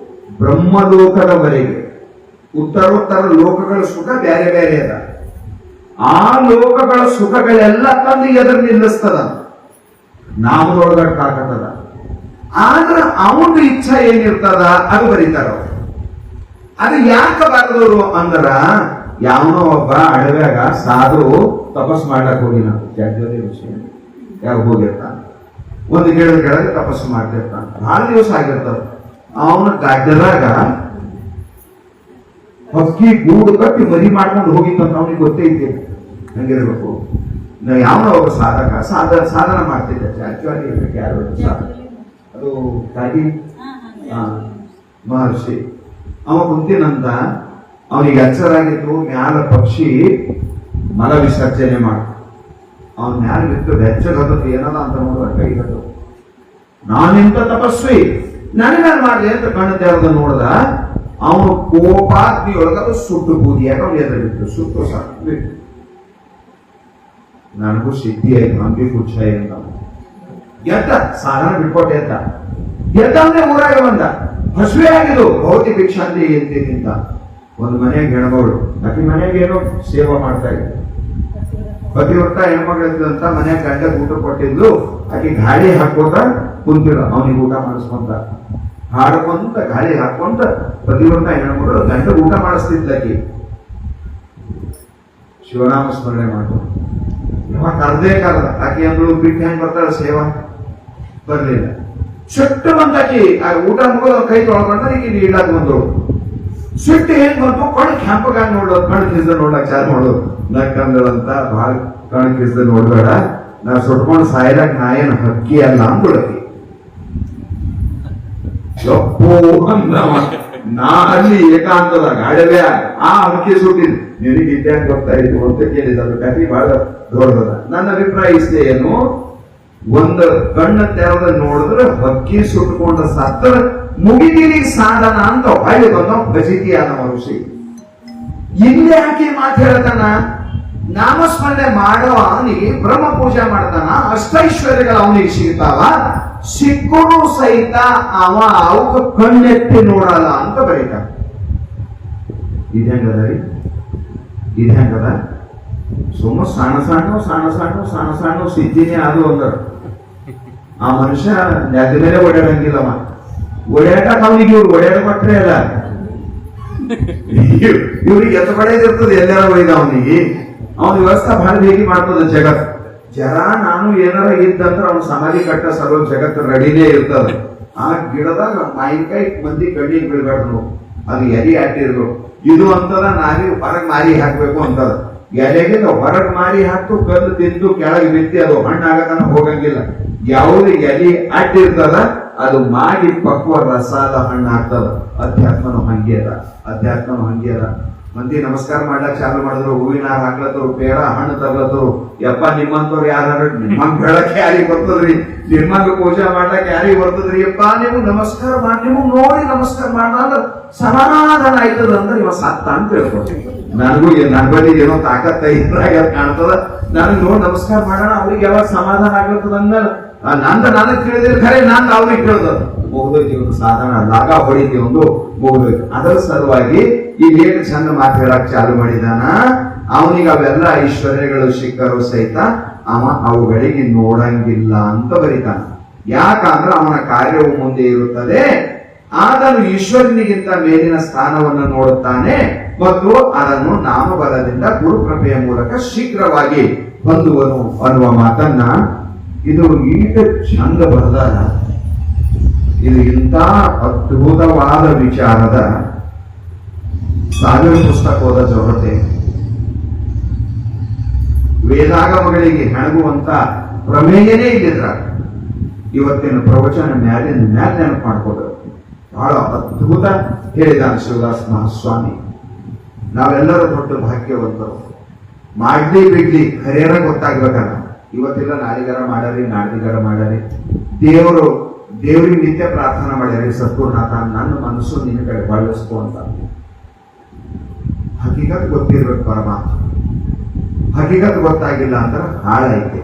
A: ಬ್ರಹ್ಮಲೋಕದವರೆಗೆ ಉತ್ತರೋತ್ತರ ಲೋಕಗಳ ಸುಖ ಬೇರೆ ಬೇರೆ ಅದ. ಆ ಲೋಕಗಳ ಸುಖಗಳೆಲ್ಲ ತಂದು ಎದುರು ನಿಲ್ಲಿಸ್ತದ. ನಾಮದೊಳಗಡೆ ಕಾಕತದ. ಆದ್ರೆ ಅವನ ಇಚ್ಛಾ ಏನಿರ್ತದ ಅದು ಬರೀತಾರ ಅವ್ರು. ಅದು ಯಾಕೆ ಬರೆದವರು ಅಂದ್ರ ಯಾವನೋ ಒಬ್ಬ ಅಡವ್ಯಾಗ ಸಾಧು ತಪಸ್ ಮಾಡ್ಲಕ್ ಹೋಗಿ ನಾವು ಜಾಗ್ರತೆ ವಿಷಯ ಯಾವಾಗ ಹೋಗಿರ್ತಾನ, ಒಂದು ಗಿಡದ ಕೆಳಗೆ ತಪಸ್ಸು ಮಾಡ್ತಿರ್ತಾನ, ಬಹಳ ದಿವಸ ಆಗಿರ್ತಾವ. ಅವನ ಗಡ್ಡದಾಗ ಹಕ್ಕಿ ಗೂಡು ಕಟ್ಟಿ ಮರಿ ಮಾಡ್ಕೊಂಡು ಹೋಗಿತ್ತಂತ ಅವನಿಗೆ ಗೊತ್ತೇ ಇದ್ದಿಲ್ಲ. ಹಂಗಿರ್ಬೇಕು. ನಾವು ಯಾವನೋ ಒಬ್ಬ ಸಾಧನ ಮಾಡ್ತಿದ್ದೆ ಆಕ್ಚುಲಿ ಇರ್ಬೇಕು ಯಾರು ಅದು ಕಾಗಿ ಮಹರ್ಷಿ. ಅವ ಕುಂತಿನಂತ ಅವನಿಗೆ ಎಚ್ಚರಾಗಿತ್ತು, ಮ್ಯಾಲ ಪಕ್ಷಿ ಮಲ ವಿಸರ್ಜನೆ ಮಾಡ. ಅವನ ಮ್ಯಾಲ ಬಿಟ್ಟು ಬೆಚ್ಚಗದು ಏನದ ಅಂತ ನೋಡುವ ಕೈ ಹತ್ತು, ನಾನಿಂತ ತಪಸ್ವಿ ನನಗೇನ್ ಮಾಡಿದೆ ಅಂತ ಕಣ್ಣು ತೆರೆದು ನೋಡ್ದ. ಅವನು ಕೋಪಾಗ್ನಿ ಒಳಗದು ಸುಟ್ಟು ಬೂದಿಯಾಗ ಅವ್ನು ಎದುರು ಬಿಟ್ಟು ಸುಟ್ಟು ಬಿಟ್ಟು ನನಗೂ ಸಿದ್ಧಿ ಆಯ್ತು, ನಮ್ಗೆ ಖುಷಿ ಆಯ್ತು. ಎದ್ದ ಸಾಧನ ಬಿಟ್ಕೊಟ್ಟೆ ಎದ್ದವನೇ ಊರಾಗ ಬಂದ. ಹಸುವೆ ಆಗಿದ್ದು ಭೌತಿ ಭಿಕ್ಷಾಂತಿ ಎಂತಿಂತ ಒಂದು ಮನೆಯಾಗ ಹೆಣ್ಮಗಳು, ಆಕೆ ಮನೆಯಾಗ ಏನೋ ಸೇವಾ ಮಾಡ್ತಾ ಇದ್ದ. ಪತಿವ್ರತ ಹೆಣ್ಮಗಳಿದ್ದಂತ ಮನೆಯಾಗ ಗಂಡ ಊಟ ಕೊಟ್ಟಿದ್ಲು. ಆಕೆ ಗಾಳಿ ಹಾಕೋತ ಕುಂತಿಲ್ಲ, ಅವನಿಗೆ ಊಟ ಮಾಡಿಸ್ಕೊಂತ ಹಾಡ್ಕೊಂತ ಗಾಳಿ ಹಾಕೊಂತ ಪತಿವ್ರತ ಹೆಣ್ಮಗಳು ಗಂಡ ಊಟ ಮಾಡಿಸ್ತಿದ್ಲಕಿ. ಶಿವನಾಮ ಸ್ಮರಣೆ ಮಾಡ್ಕೊಂಡು ಇವಾಗ ಕರ್ದ ಆಕೆ ಅಂದ್ರು ಬಿಟ್ಟು ಹೆಂಗ್ ಬರ್ತಾಳ ಸೇವಾ ಬರ್ಲಿಲ್ಲ. ಸಿಟ್ಟು ಬಂದಾಕಿ ಊಟ ಮುಗಿದ ಕೈ ತೊಳ್ಕೊಂಡ್ರೆ ಈಗ ಇಡಕ್ ಬಂದಳು. ಸಿಟ್ಟು ಏನ್ ಬಂತು, ಕಣ್ ಕೆಂಪಗಾಗಿ ನೋಡೋದು, ಕಣ್ ಕಿಸ್ದ ನೋಡ್ಲಕ್ ಚಾರ್ ಮಾಡೋದು. ನಕ್ಕಂದಳಂತ ಭಾಳ ಕಣ್ ಕಿಸ್ದ ನೋಡ್ಬೇಡ, ನಾ ಸುಟ್ಕೊಂಡು ಸಾಯ್ಲಾಕ ನಾ ಏನು ಹಕ್ಕಿ ಅಲ್ಲ ಅಂದ್ಬಿಡಕಿ. ಯಪ್ಪೋ ಅಂದವ, ನಾ ಅಲ್ಲಿ ಏಕಾಂತದಾಗ ಅಡವ್ಯ ಆ ಹಕ್ಕಿ ಸುಟ್ಟಿದ್ ನಿನಗೆ ಇದ್ಯಾಕೆ ಗೊತ್ತಾಯ್ತು ಅಂತ ಕೇಳಿದ. ಅದು ಕಥೆ ಬಹಳ ದೊಡ್ಡದ. ನನ್ನ ಅಭಿಪ್ರಾಯ ಇಷ್ಟೇ, ಏನು ಒಂದು ಕಣ್ಣು ತೆರೆದ ನೋಡಿದ್ರೆ ಹಕ್ಕಿ ಸುಟ್ಟಕೊಂಡ ಸತ್ತರ ಮುಗಿದಿರಿ ಸಾಧನ ಅಂತ ಹೊಳ್ಳಿ ಬಂದ ಬಜಿತಿಯಾದ ಮನುಷ್ಯ. ಇಲ್ಲಿ ಯಾಕೆ ಮಾತು ಹೇಳ್ತಾನ, ನಾಮಸ್ಮರಣೆ ಮಾಡೋ ಅವನಿಗೆ ಬ್ರಹ್ಮ ಪೂಜೆ ಮಾಡ್ತಾನ, ಅಷ್ಟೈಶ್ವರ್ಯಗಳು ಅವನಿಗೆ ಸಿಗ್ತಾವ, ಸಿಕ್ಕರೂ ಸಹಿತ ಅವ ಅವಕ್ಕ ಕಣ್ಣೆತ್ತಿ ನೋಡಲ್ಲ ಅಂತ ಬರೀತಾನ. ಇದ್ಯಾಂಗದ ರೀ, ಇದ್ಯಾಂಗದ ಸುಮ್ಮ ಸಣ್ಣ ಸಣ್ಣ ಸಿದ್ಧಿನೇ ಅದು ಅಂದ್ರ ಆ ಮನುಷ್ಯ ನೆಲದ ಮೇಲೆ ಓಡಾಡಂಗಿಲ್ಲವ. ಓಡಾಡಕ್ ಅವನಿಗೆ ಇವ್ರು ಓಡಾಡ ಕೊಟ್ರೆ ಅಲ್ಲ, ಇವ್ರಿಗೆ ಎತ್ತ ಪಡೆದಿರ್ತದೆ ಎಲ್ಲಾರ ಒಯ್ದ ಅವನಿಗೆ. ಅವನ ವ್ಯವಸ್ಥೆ ಬಹಳ ಬೇಗಿ ಮಾಡ್ತದ ಜಗತ್. ಜರ ನಾನು ಏನಾರ ಇದ್ದಂದ್ರ ಅವ್ನ ಸಮಾಧಿ ಕಟ್ಟ ಸರ್ವ ಜಗತ್ ರೆಡಿನೇ ಇರ್ತದ. ಆ ಗಿಡದಾಗ ಮಾಯಿನ್ಕಾಯಿ ಮಂದಿ ಕಣ್ಣಿಗೆ ಬೀಳ್ಬಾರ್ದು, ಅದು ಎಲಿ ಆಟಿರ್ಬೇಕು. ಇದು ಅಂತದ ನಾವೇ ಹೊರಗ್ ಮಾರಿ ಹಾಕ್ಬೇಕು ಅಂತದ. ಎಲೆಗಿಂದ ಹೊರಗ್ ಮಾರಿ ಹಾಕು ಕಲ್ಲು ತಿಂದು ಕೆಳಗೆ ಬಿತ್ತಿ ಅದು ಹಣ್ಣಾಗತನ ಹೋಗಂಗಿಲ್ಲ. ಯಾವುದು ಎಲಿ ಅಡ್ಡಿರ್ತದ ಅದು ಮಾಡಿ ಪಕ್ವ ರಸಾದ ಹಣ್ಣು ಆಗ್ತದ. ಅಧ್ಯಾತ್ಮನು ಹಂಗೆ ಅದ. ಮಂದಿ ನಮಸ್ಕಾರ ಮಾಡ್ಲಕ್ ಚಾಲು ಮಾಡಿದ್ರು, ಹೂವಿನ ಹಾರ ಹಾಕ್ಲತ್ತರು, ಪೇಡ ಹಣ್ಣು ತರ್ಲತ್ತರು. ಯಪ್ಪ ನಿಮ್ಮಂತವ್ರು ಯಾರು ನಿಮ್ಮಂಗ್ ಹೇಳಕ್ ಯಾರಿಗ್ ಬರ್ತದ್ರಿ, ನಿಮ್ಮಂಗ ಪೂಜೆ ಮಾಡ್ಲಕ್ ಯಾರಿಗ್ ಬರ್ತದ್ರಿ? ಯಪ್ಪ ನೀವು ನಮಸ್ಕಾರ ಮಾಡಿ, ನಿಮಗ್ ನೋಡಿ ನಮಸ್ಕಾರ ಮಾಡ್ದ ಸಮಾಧಾನ ಆಯ್ತದ ಅಂದ್ರೆ ಇವ ಸತ್ತ ಅಂತ ಹೇಳ್ಕೊಡ್ತೀನಿ. ನನಗೂ ನನ್ ಬಳಿ ಏನೋ ತಾಕತ್ತ ಇದ್ರಾಗ ಕಾಣ್ತದ, ನನಗ್ ನೋಡಿ ನಮಸ್ಕಾರ ಮಾಡೋಣ, ಅವ್ರಿಗೆ ಯಾವಾಗ ಸಮಾಧಾನ ಆಗ್ಲತ್ತದ ಅಂದ್ಮೇಲೆ ನನಗ್ ಕೇಳಿದ್ರೆ ಖರೆ ನಾನು ಅವ್ರಿಗೆ ಕೇಳ್ದ ಮುಗ್ದೈತಿ. ಒಂದು ಸಾಧಾರಣ ಲಾಗ ಹೊಡಿತಿ ಒಂದು ಮುಗ್ದೈತಿ. ಅದರ ಸಲುವಾಗಿ ಈಗ ಏನು ಚಂದ ಮಾತು ಹೇಳಕ್ ಚಾಲು ಮಾಡಿದಾನ, ಅವನಿಗೆ ಅವೆಲ್ಲ ಐಶ್ವರ್ಯಗಳು ಸಿಕ್ಕರು ಸಹಿತ ಅವ ಅವುಗಳಿಗೆ ನೋಡಂಗಿಲ್ಲ ಅಂತ ಬರೀತಾನ. ಯಾಕಂದ್ರೆ ಅವನ ಕಾರ್ಯವು ಮುಂದೆ ಇರುತ್ತದೆ, ಆದರೂ ಈಶ್ವರನಿಗಿಂತ ಮೇಲಿನ ಸ್ಥಾನವನ್ನು ನೋಡುತ್ತಾನೆ ಮತ್ತು ಅದನ್ನು ನಾಮಬಲದಿಂದ ಗುರುಕೃಪೆಯ ಮೂಲಕ ಶೀಘ್ರವಾಗಿ ಹೊಂದುವನು ಅನ್ನುವ ಮಾತನ್ನ ಇದು ಈಗ ಚಂದ ಬರೆದಾರ. ಇದು ಇಂಥ ಅದ್ಭುತವಾದ ವಿಚಾರದ ಸಾವಿರ ಪುಸ್ತಕ ಓದ ಜೊತೆ ವೇದಾಗಮಗಳಿಗೆ ಹೆಣಗುವಂತ ಪ್ರಮೇಯನೇ ಇದ್ದಿದ್ರ ಇವತ್ತಿನ ಪ್ರವಚನ ಮ್ಯಾಲಿನ ಮ್ಯಾಲ ನೆನಪು ಮಾಡ್ಕೋದ್ರು. ಬಹಳ ಅದ್ಭುತ ಹೇಳಿದಾನ ಶಿವದಾಸ್ ಮಹಾಸ್ವಾಮಿ. ನಾವೆಲ್ಲರೂ ದೊಡ್ಡ ಭಾಗ್ಯವಂತರು. ಮಾಡ್ಲಿ ಬಿಡ್ಲಿ ಹರಿಯರ ಗೊತ್ತಾಗ್ಬೇಕಲ್ಲ. ಇವತ್ತೆಲ್ಲ ನಾಳಿಗಾರ ಮಾಡರಿ, ನಾಡಿಗಾರ ಮಾಡರಿ. ದೇವರಿಗೆ ನಿತ್ಯ ಪ್ರಾರ್ಥನಾ ಮಾಡ್ಯಾರಿ, ಸದ್ಗುರುನಾಥ ನನ್ನ ಮನಸ್ಸು ನಿನ್ನ ಕಡೆ ಬಳಸ್ತು ಅಂತ. ಹಕೀಕತ್ ಗೊತ್ತಿರ್ಬೇಕು ಪರಮಾತ್ಮ. ಹಕೀಕತ್ ಗೊತ್ತಾಗಿಲ್ಲ ಅಂದ್ರೆ ಹಾಳೈತೆ.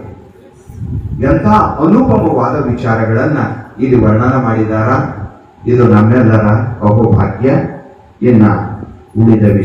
A: ಎಂಥ ಅನುಪಮವಾದ ವಿಚಾರಗಳನ್ನ ಇಲ್ಲಿ ವರ್ಣನ ಮಾಡಿದಾರ. ಇದು ನಮ್ಮೆಲ್ಲರ ಅಹೋಭಾಗ್ಯ. ಇನ್ನ ಉಳಿದ ವಿಷಯ